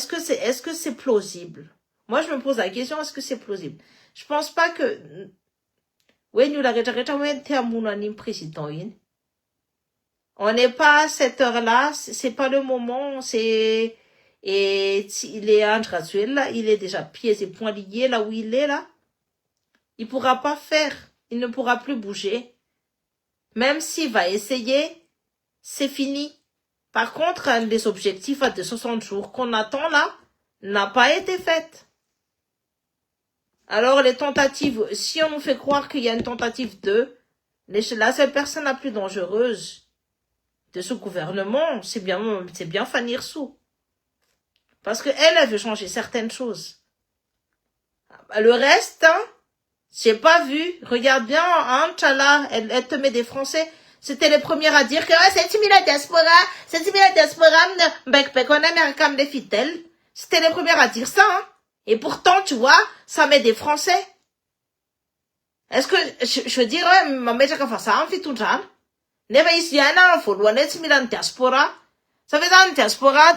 que c'est plausible? Moi je me pose la question, est-ce que c'est plausible? Je pense pas que on n'est pas à cette heure-là, c'est pas le moment, et il est André Ratsuel là, il est déjà pieds et poings liés là où il est là. Il pourra pas faire, il ne pourra plus bouger. Même s'il va essayer, c'est fini. Par contre, les objectifs à 60 jours qu'on attend là, n'a pas été fait. Alors les tentatives, si on nous fait croire qu'il y a une tentative la seule personne la plus dangereuse de ce gouvernement, c'est bien Fanny Rsou. Parce que elle veut changer certaines choses. Le reste, j'ai pas vu. Regarde bien, hein, Tchala, elle te met des Français. C'était les premières à dire que c'est la diaspora, c'était les premières à dire ça, hein. Et pourtant, tu vois, ça met des Français. Est-ce que, je veux dire, ma mère qui fait ça, en fait, tout ça. Neva ici, il y a un follow, on est la diaspora. Ça fait dans la diaspora,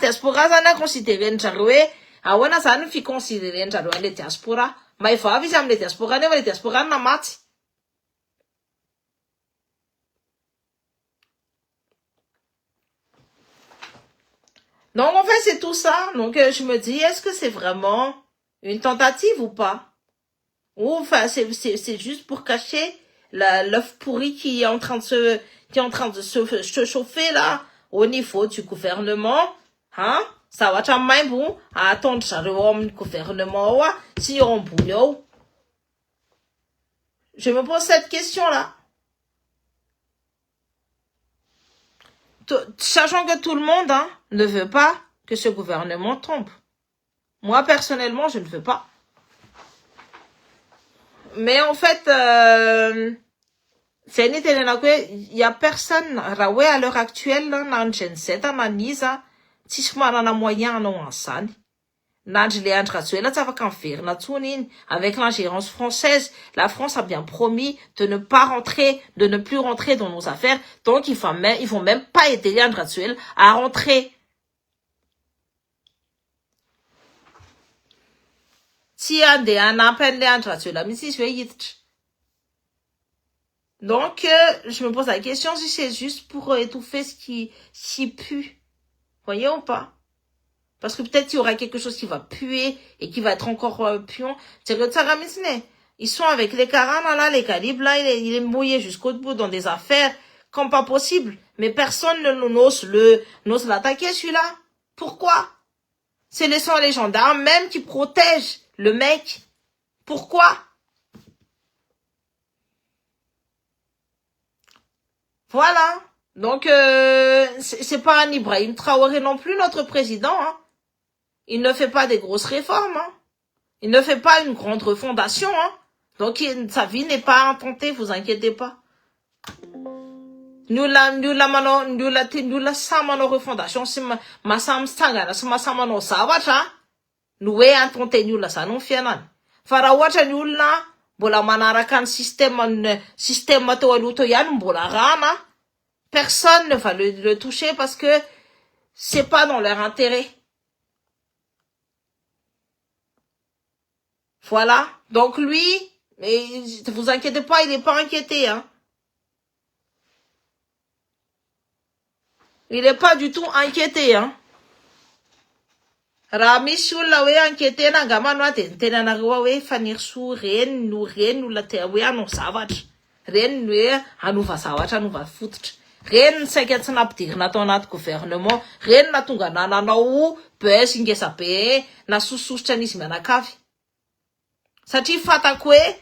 ça n'a considéré une charrouée, ahoana zany ny ficonsiderendrareo an'le diaspora maivavy izy am'le diaspora nefa le diaspora na maty. Donc en fait c'est tout ça. Donc je me dis, est-ce que c'est vraiment une tentative ou pas? Ou enfin c'est juste pour cacher l'œuf pourri qui est en train de se chauffer là au niveau du gouvernement, hein? Ça va être même bon à attendre le gouvernement si on boulot. Je me pose cette question là. Sachant que tout le monde ne veut pas que ce gouvernement tombe. Moi personnellement je ne veux pas. Mais en fait, il y a personne, à l'heure actuelle, dans le Gen Z, dans Nisa, si je m'en a moyen, non, en san. Avec l'ingérence française, la France a bien promis de ne plus rentrer dans nos affaires. Donc, ils vont même pas aider les à rentrer. Donc, je me pose la question si c'est juste pour étouffer ce qui pue. Voyez ou pas? Parce que peut-être il y aura quelque chose qui va puer et qui va être encore puant. Ils sont avec les carans là, les calibres là, il est mouillé jusqu'au bout dans des affaires comme pas possible. Mais personne n'ose l'attaquer celui-là. Pourquoi? Ce sont les gendarmes même qui protègent le mec. Pourquoi? Voilà. Donc, c'est pas un Ibrahim Traoré non plus, notre président. Hein. Il ne fait pas des grosses réformes. Hein. Il ne fait pas une grande refondation. Hein. Donc, sa vie n'est pas intentée, vous inquiétez pas. Nous la samano refondation, c'est ma sam stangana, c'est ma samano savatra. Nous intenté nous la sanon fianan. Farawatra nous la, bola manaraka ny système mateo aluto yan, bola rama. Personne ne va le toucher parce que c'est pas dans leur intérêt. Voilà. Donc lui, ne vous inquiétez pas, il n'est pas inquiété, hein. Il n'est pas du tout inquiété, hein. Ramisul la we inquiété na gamano tena na we fanir sou ren nou la te we anon savatra. Ren we anova savatra anova fototra. Ren saika tsy nampidirina tao anaty gouvernement, ren na tonga nananao bes ingesa be na sososotra n'izy mianakavy. Satria fatako hoe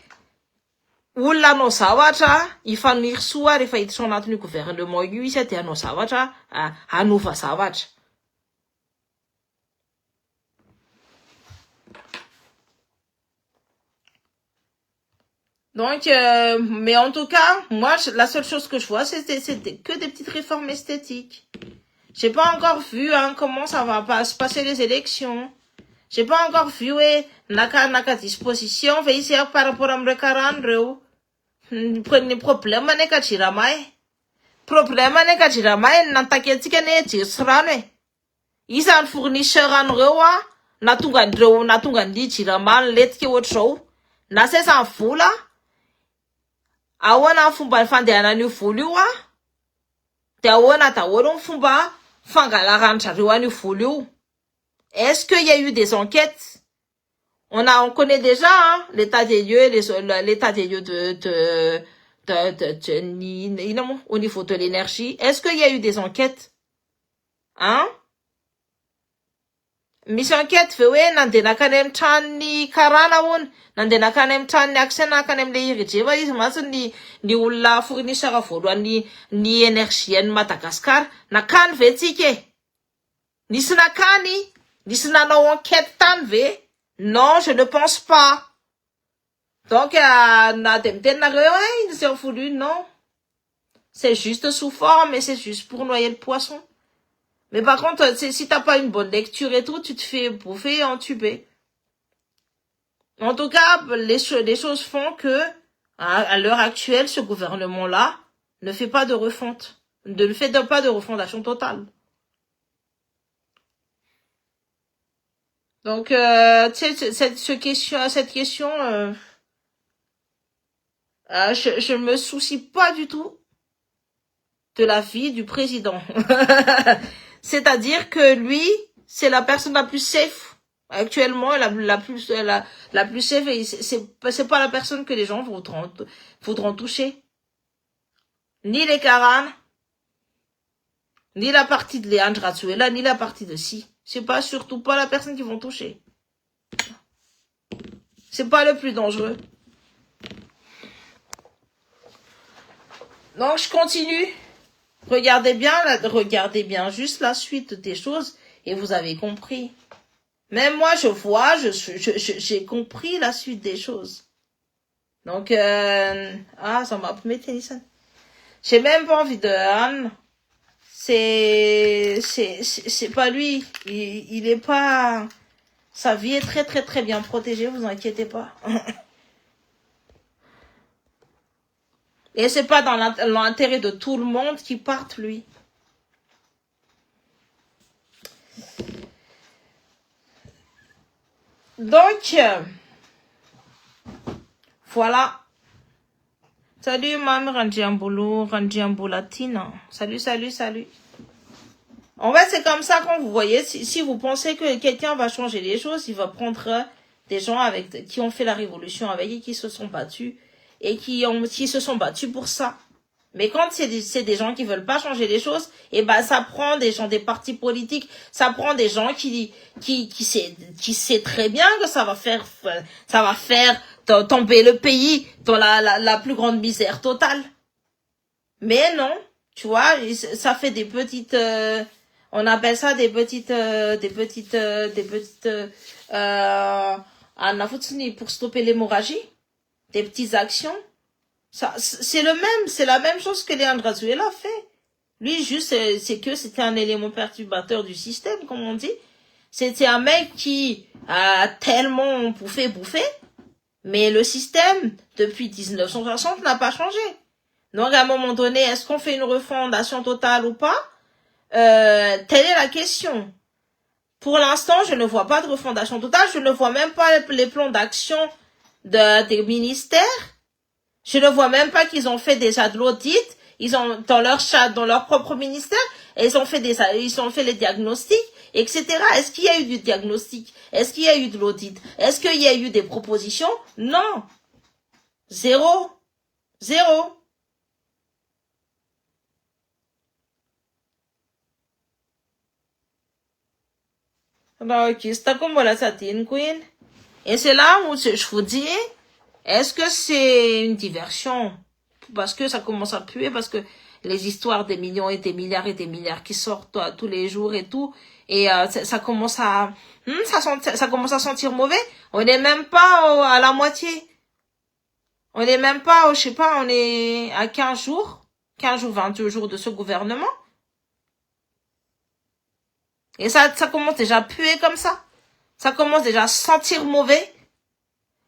olona anao zavatra ifaniry soa rehefa hiditra ao anatin'io gouvernement io izy de anao zavatra anova zavatra. Donc, mais en tout cas, moi, la seule chose que je vois, c'est que des petites réformes esthétiques. J'ai pas encore vu comment ça va pas se passer les élections. J'ai pas encore vu naka disposition ici par rapport à mrekarandreo. Prenez problème neka jiramay. Problème neka jiramay nantaketsika ne jirano. Isa ny fournisseur anreo natonga ny jiramay letika ohatr'izao. Na sesa vola ahoana fomba fandehanan'io vola io de ahoana daholo ny fomba fangalarandreo an'io vola io. Est-ce qu'il y a eu des enquêtes? On connaît déjà l'état des lieux, l'état des lieux au niveau de l'énergie. Est-ce qu'il y a eu des enquêtes? Hein? Misy enquête fe hoe nandena kany amin'ny tranony karana hono, nandena kany amin'ny tranony aksena kany am'le iridreva izy matsy ny olona fournisseur voalohany ny énergie an'i Madagascar. Nakany ve tsika e? Nisy nakany? Nisy nanao enquête tany ve? Non, je ne pense pas. Donc, na de mitenareo ils ont voulu, non. C'est juste sous forme et c'est juste pour noyer le poisson. Mais par contre, si t'as pas une bonne lecture et tout, tu te fais bouffer et entuber. En tout cas, les choses font que, à l'heure actuelle, ce gouvernement-là ne fait pas de refonte. Ne fait pas de refondation totale. Donc, tu sais, cette question, je me soucie pas du tout de la vie du président. C'est-à-dire que lui, c'est la personne la plus safe actuellement, la plus safe, et c'est pas la personne que les gens voudront toucher. Ni les Karan, ni la partie de Leandre Ratsuela, ni la partie de Si. C'est pas surtout pas la personne qu'ils vont toucher. C'est pas le plus dangereux. Donc je continue. Regardez bien juste la suite des choses et vous avez compris. Même moi je vois, j'ai compris la suite des choses. Donc ça m'a mis Tennyson. J'ai même pas envie de Anne. C'est pas lui. Il est pas. Sa vie est très très très bien protégée, vous inquiétez pas. Et c'est pas dans l'intérêt de tout le monde qui parte lui. Donc voilà. Salut Mme Randiamboulatine. Salut. En fait, c'est comme ça quand vous voyez, si vous pensez que quelqu'un va changer les choses, il va prendre des gens qui ont fait la révolution avec et qui se sont battus et qui se sont battus pour ça. Mais quand c'est des gens qui veulent pas changer les choses, et ben ça prend des gens des partis politiques, ça prend des gens qui sait très bien que ça va faire tomber le pays dans la plus grande misère totale. Mais non, tu vois, ça fait des petites on appelle ça des petites pour stopper l'hémorragie, des petites actions. Ça, c'est la même chose que Leandro Azuela fait. Lui, juste, c'est que c'était un élément perturbateur du système, comme on dit. C'était un mec qui a tellement bouffer, mais le système, depuis 1960, n'a pas changé. Donc, à un moment donné, est-ce qu'on fait une refondation totale ou pas? Telle est la question. Pour l'instant, je ne vois pas de refondation totale. Je ne vois même pas les plans d'action des ministères. Je ne vois même pas qu'ils ont fait déjà de l'audit. Ils ont, dans leur propre ministère, et ils ont fait les diagnostics, etc. Est-ce qu'il y a eu du diagnostic? Est-ce qu'il y a eu de l'audit? Est-ce qu'il y a eu des propositions? Non. Zéro. Donc, c'est comme la satine queen. Et c'est là où je vous dis, est-ce que c'est une diversion? Parce que ça commence à puer, parce que les histoires des millions et des milliards qui sortent tous les jours et tout, et ça commence à ça commence à sentir mauvais. On n'est même pas à la moitié. On n'est même pas, je sais pas, on est à 15 jours, 22 jours de ce gouvernement. Et ça commence déjà à puer comme ça. Ça commence déjà à sentir mauvais.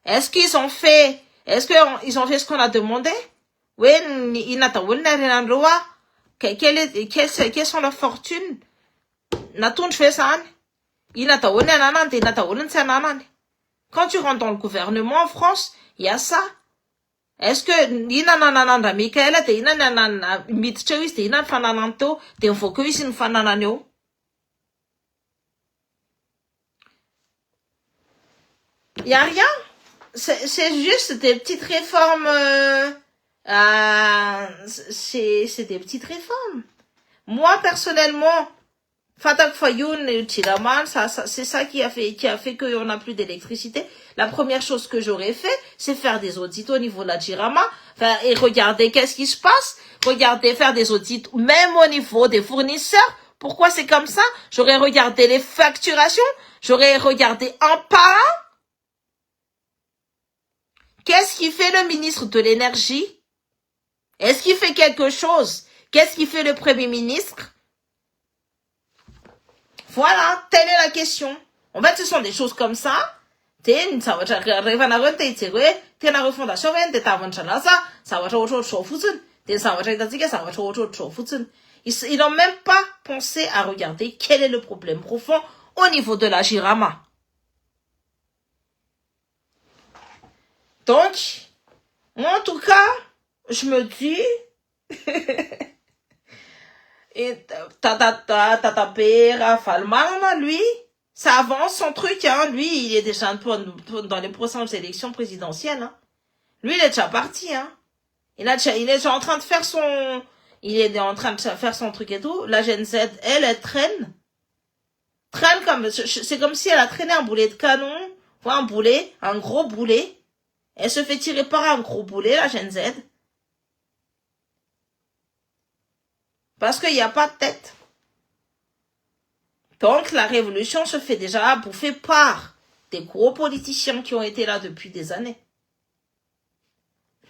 Est-ce qu'ils ont fait ce qu'on a demandé? Oui, quelles sont leurs fortunes? Quand tu rentres dans le gouvernement en France, il y a ça. Est-ce que il y a rien. C'est juste des petites réformes. C'est des petites réformes. Moi personnellement, Fatak Fayoun et Tiraman, c'est ça qui a fait qu'on n'a plus d'électricité. La première chose que j'aurais fait, c'est faire des audits au niveau de la Jirama, et regarder qu'est-ce qui se passe, faire des audits même au niveau des fournisseurs. Pourquoi c'est comme ça? J'aurais regardé les facturations, j'aurais regardé un par un. Qu'est-ce qui fait le ministre de l'énergie? Est-ce qu'il fait quelque chose? Qu'est-ce qui fait le premier ministre? Voilà, telle est la question. En fait, ce sont des choses comme ça. Ils n'ont même pas pensé à regarder quel est le problème profond au niveau de la Jirama. Donc, moi, en tout cas, je me dis, et Tata Pera Falman, lui, ça avance son truc, hein. Lui, il est déjà dans les prochaines élections présidentielles, hein. Lui, il est déjà parti, hein. Il est déjà en train de faire il est en train de faire son truc et tout. La Gen Z, elle traîne. Traîne c'est comme si elle a traîné un boulet de canon, ou un gros boulet. Elle se fait tirer par un gros boulet, la Gen Z. Parce qu'il n'y a pas de tête. Donc, la révolution se fait déjà bouffer par des gros politiciens qui ont été là depuis des années.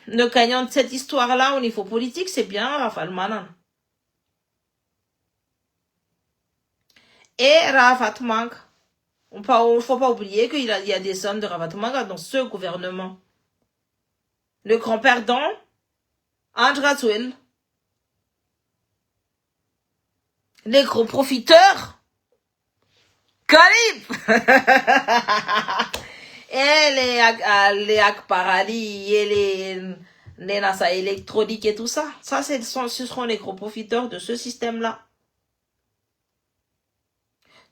Le gagnant de cette histoire-là au niveau politique, c'est bien Rafal Manan. Et Rafat Mang. Il ne faut pas oublier qu'il y a des hommes de Rafat Mang dans ce gouvernement. Le grand perdant, Andra Zouel. Les gros profiteurs, Calip. Et les Akparali et les NASA électroniques et tout ça. Ça, ce seront les gros profiteurs de ce système-là.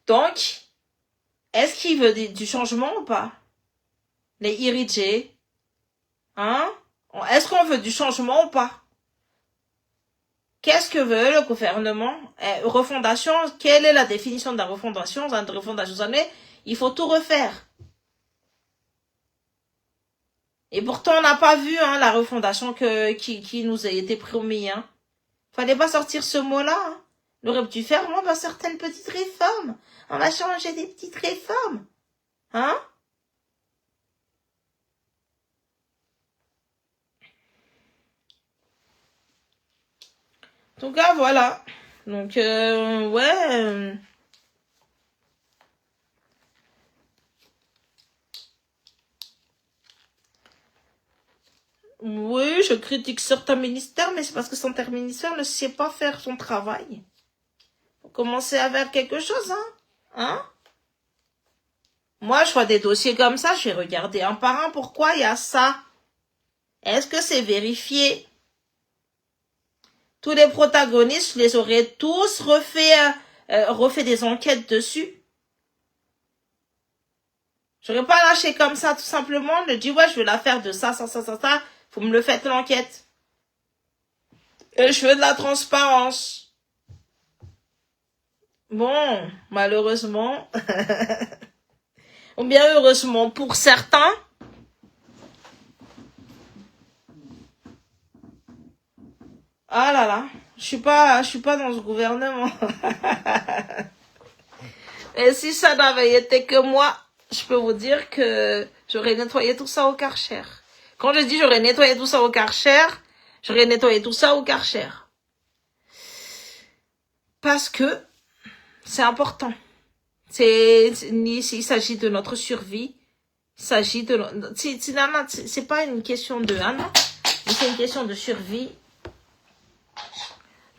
Donc, est-ce qu'il veut du changement ou pas? Les irrigés, hein? Est-ce qu'on veut du changement ou pas? Qu'est-ce que veut le gouvernement? Refondation, quelle est la définition de la refondation? Il faut tout refaire. Et pourtant, on n'a pas vu la refondation qui nous a été promis. Hein. Fallait pas sortir ce mot-là. Hein. On aurait dû faire certaines petites réformes. On va changer des petites réformes. Hein? En tout cas, voilà. Donc, ouais. Oui, je critique certains ministères, mais c'est parce que certains ministères ne sait pas faire son travail. Faut commencer à faire quelque chose, hein? Moi, je vois des dossiers comme ça, je vais regarder un par un pourquoi il y a ça. Est-ce que c'est vérifié? Tous les protagonistes, je les aurais tous refait des enquêtes dessus. J'aurais pas lâché comme ça, tout simplement. Je dis, ouais, je veux la faire de ça. Vous me le faites l'enquête. Et je veux de la transparence. Bon, malheureusement, ou bien heureusement pour certains, ah là là, je suis pas dans ce gouvernement. Et si ça n'avait été que moi, je peux vous dire que j'aurais nettoyé tout ça au Karcher. Quand je dis j'aurais nettoyé tout ça au Karcher, j'aurais nettoyé tout ça au Karcher. Parce que c'est important. Il s'agit de notre survie. Il s'agit de... C'est pas une question de Anna, mais c'est une question de survie.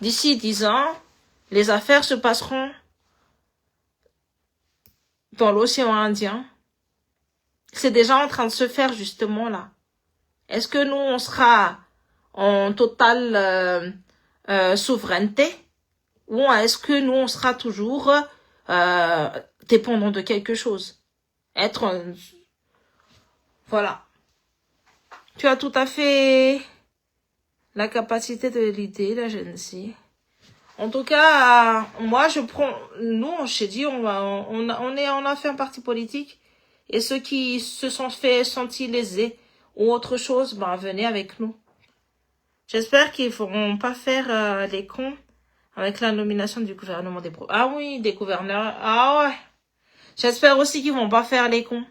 D'ici 10 ans, les affaires se passeront dans l'océan Indien. C'est déjà en train de se faire justement là. Est-ce que nous, on sera en totale souveraineté ou est-ce que nous, on sera toujours dépendant de quelque chose? Voilà. Tu as tout à fait la capacité de l'idée, la Génésie. En tout cas, moi, nous, j'ai dit, on a fait un parti politique. Et ceux qui se sont fait sentir lésés ou autre chose, venez avec nous. J'espère qu'ils ne feront pas faire les cons avec la nomination du gouvernement des Ah oui, des gouverneurs. Ah ouais. J'espère aussi qu'ils vont pas faire les cons.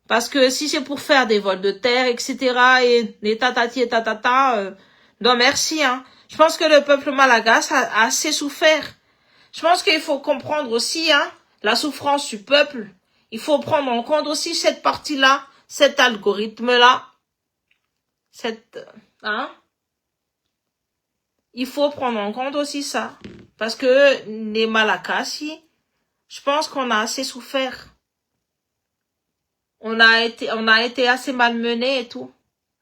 Parce que si c'est pour faire des vols de terre, etc., et des tatati et tatata, non merci, hein. Je pense que le peuple malagasy a assez souffert. Je pense qu'il faut comprendre aussi, la souffrance du peuple. Il faut prendre en compte aussi cette partie-là, cet algorithme-là. Il faut prendre en compte aussi ça. Parce que les Malagasy, je pense qu'on a assez souffert. on a été assez malmenés et tout.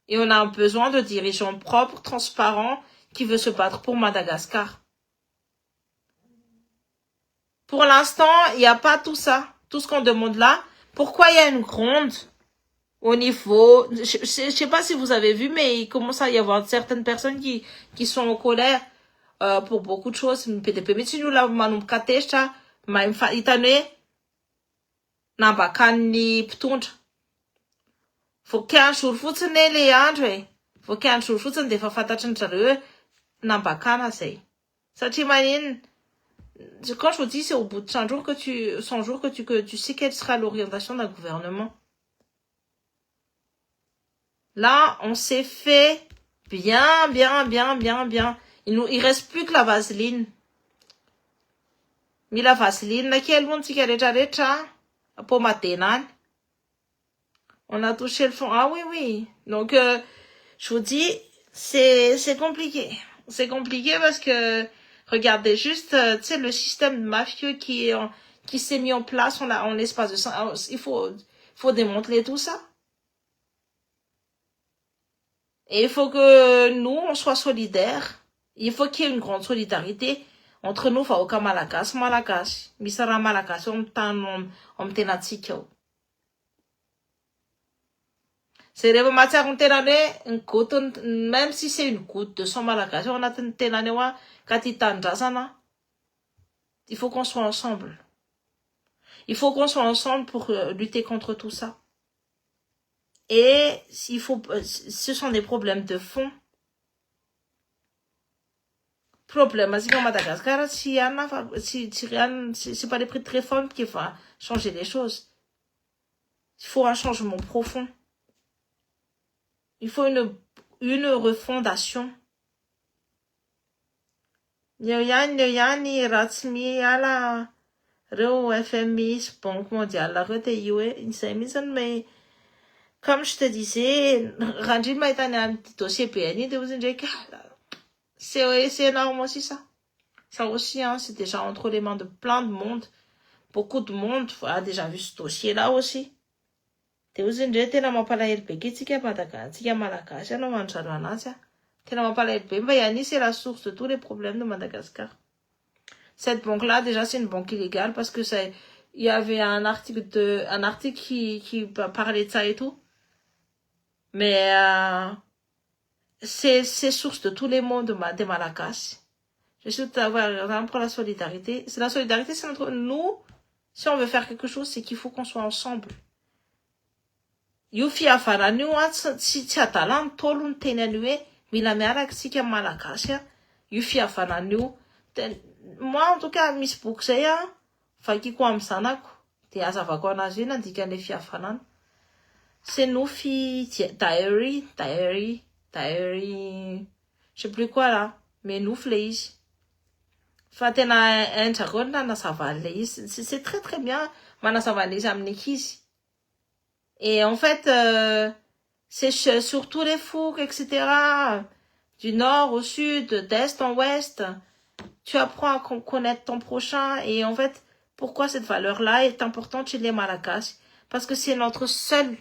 Et on a besoin de dirigeants propres, transparents, qui veulent se battre pour Madagascar. Pour l'instant, il n'y a pas tout ça. Tout ce qu'on demande là. Pourquoi il y a une gronde au niveau... Je sais pas si vous avez vu, mais il commence à y avoir certaines personnes qui sont en colère pour beaucoup de choses. Faut 15 jours fotsiny le andro e. Faut 15 jours fotsiny de fa fantatry ny zareo hoe nambakana zay. Satria maninona, quand je vous dis c'est au bout de 100 jours que tu sais quelle sera l'orientation d'un gouvernement. Là, on s'est fait bien. Il reste plus que la vaseline. Mais la vaseline, laquelle monde tika retra pomadenany. On a touché le fond. Ah oui. Donc, je vous dis, c'est compliqué. C'est compliqué parce que, regardez juste, tu sais, le système mafieux qui s'est mis en place en l'espace de 5 ans. Il faut démanteler tout ça. Et il faut que nous, on soit solidaires. Il faut qu'il y ait une grande solidarité entre nous, fa aucun malagasy. Misara malagasy, on tenatsika. C'est rehefa mahatsiaro ny tenany hoe ny goutte, même si c'est une goutte de sang malagasy ao anatin'ny tenany ao ka tia tanindrazana, il faut qu'on soit ensemble. Il faut qu'on soit ensemble pour lutter contre tout ça. Et ce sont des problèmes de fond. Problème, ainsi qu'en Madagascar, c'est pas les prix de réforme qui vont changer les choses. Il faut un changement profond. Il faut une refondation. Ratsmi ala reo FMI, Banque mondiale, mais comme je te disais, Randjin m'a été un dossier PNI de vous indiquer. C'est énorme aussi ça. Ça aussi, hein, c'est déjà entre les mains de plein de monde. Beaucoup de monde a déjà vu ce dossier-là aussi. Tena mampalahelo be tsika tsika malagasy anao mandrano anazy. Tena mampalahelo be mba c'est la source de tous les problèmes de Madagascar. Cette banque-là, déjà, c'est une banque illégale parce que il y avait un article qui parlait de ça et tout. Mais c'est source de tous les maux des Malagasy. Je suis tout à fait pour la solidarité. C'est la solidarité, c'est entre nous. Si on veut faire quelque chose, c'est qu'il faut qu'on soit ensemble. Io fihavanana io tsy adalany tolo ny teny an'io hoe mila miaraka sika malagasy a. Io fihavanana io. Moi en tout cas misy boky zay a vakiko amy zanako de azavako anazy hoe nandikan'le fihavanana. C'est Nufi diary, je sais plus quoi là, mais Nouf le izy. Fa tena endrako na nazava le izy. C'est très très bien manazava le izy amin'ny ankizy. Et en fait, c'est sur tous les fouques, etc., du nord au sud, d'est en ouest, tu apprends à connaître ton prochain. Et en fait, pourquoi cette valeur-là est importante chez les Malagasy? Parce que c'est notre seul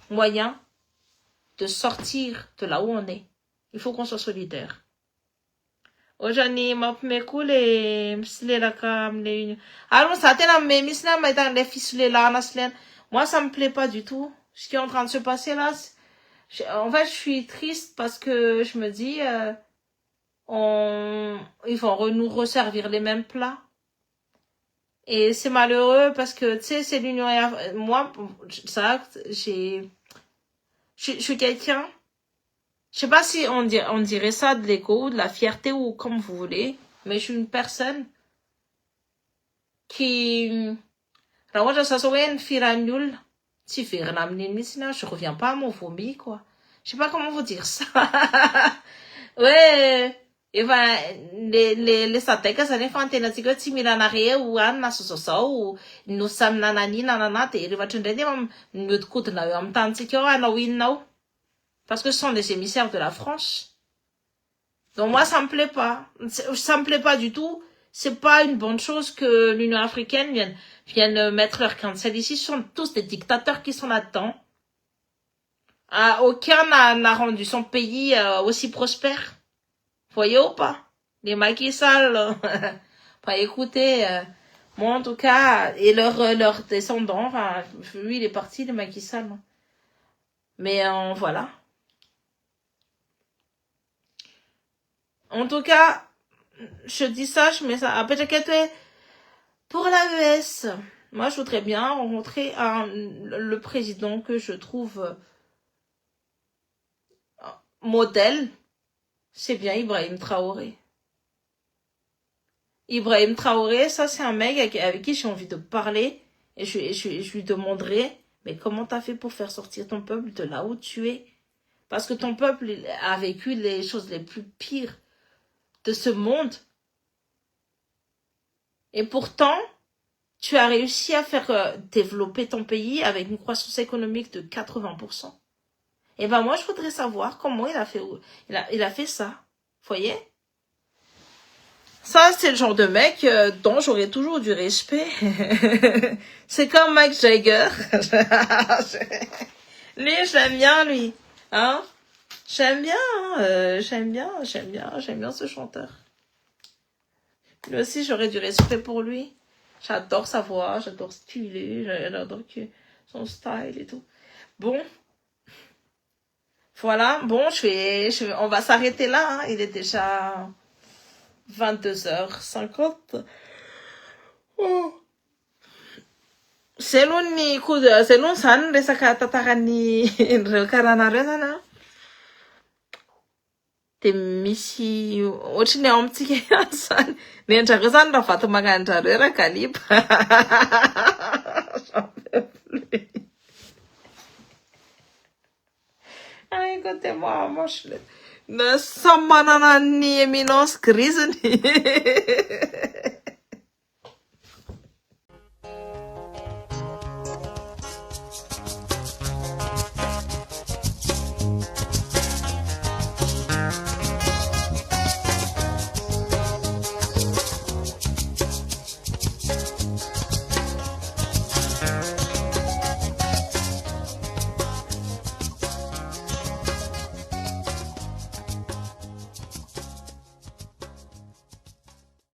moyen de sortir de là où on est. Il faut qu'on soit solidaire. Ojany mampimeko le misilelaka amle. Alors ça tena misy na mahita le fisolelana sy le. Moi, ça me plaît pas du tout. Ce qui est en train de se passer là, en fait, je suis triste parce que je me dis, ils vont nous resservir les mêmes plats. Et c'est malheureux parce que, tu sais, c'est l'Union européenne. Moi, ça, je suis quelqu'un, je sais pas si on dirait ça de l'ego, de la fierté ou comme vous voulez, mais je suis une personne qui, raha ohatra sasa hoe ny firan'ny olona tsy verina amin'iny mihitsy na je reviens pas à mon vomi quoi. Je sais pas comment vous dire ça. Ouais, efa les sadaika zany efa antenatsika hoe tsy mila nareo anina zao no samy nananina nanana de rehefa indray de miodikodina eo amin'ny tanitsika ao anao inona. Parce que ce sont des émissaires de la France. Donc moi ça me plaît pas. Ça me plaît pas du tout c'est pas une bonne chose que l'Union africaine vienne mettre leur cancel ici. Ce sont tous des dictateurs qui sont là-dedans. Aucun n'a rendu son pays aussi prospère. Voyez ou pas? Les Macky Sall, bah écoutez, moi en tout cas, et leurs descendants, enfin, lui il est parti de Macky Sall. Mais voilà. En tout cas, je dis ça, je mets ça. Après, pour l'AES, moi je voudrais bien rencontrer le président que je trouve modèle. C'est bien Ibrahim Traoré. Ibrahim Traoré, ça c'est un mec avec qui j'ai envie de parler et je lui demanderai, mais comment t'as fait pour faire sortir ton peuple de là où tu es? Parce que ton peuple a vécu les choses les plus pires de ce monde. Et pourtant, tu as réussi à faire développer ton pays avec une croissance économique de 80%. Et ben moi, je voudrais savoir comment il a fait ça. Vous voyez? Ça, c'est le genre de mec dont j'aurais toujours du respect. C'est comme Mick Jagger. Lui, j'aime bien, lui. Hein? J'aime bien, j'aime bien ce chanteur. Lui aussi, j'aurais du respect pour lui. J'adore sa voix, j'adore ce qu'il est, j'adore son style et tout. Bon. Voilà, bon, on va s'arrêter là, hein. Il est déjà 22h50. Oh. Selon zany resaka tantaran'ny ireo karanareo zany a. De misy ohatrany ao amintsika ihany zany. Ny andrareo zany raha vato magnandrareo raha galiba. Ay, écoutez-moi, moi je samy manana ny éminence grisiny.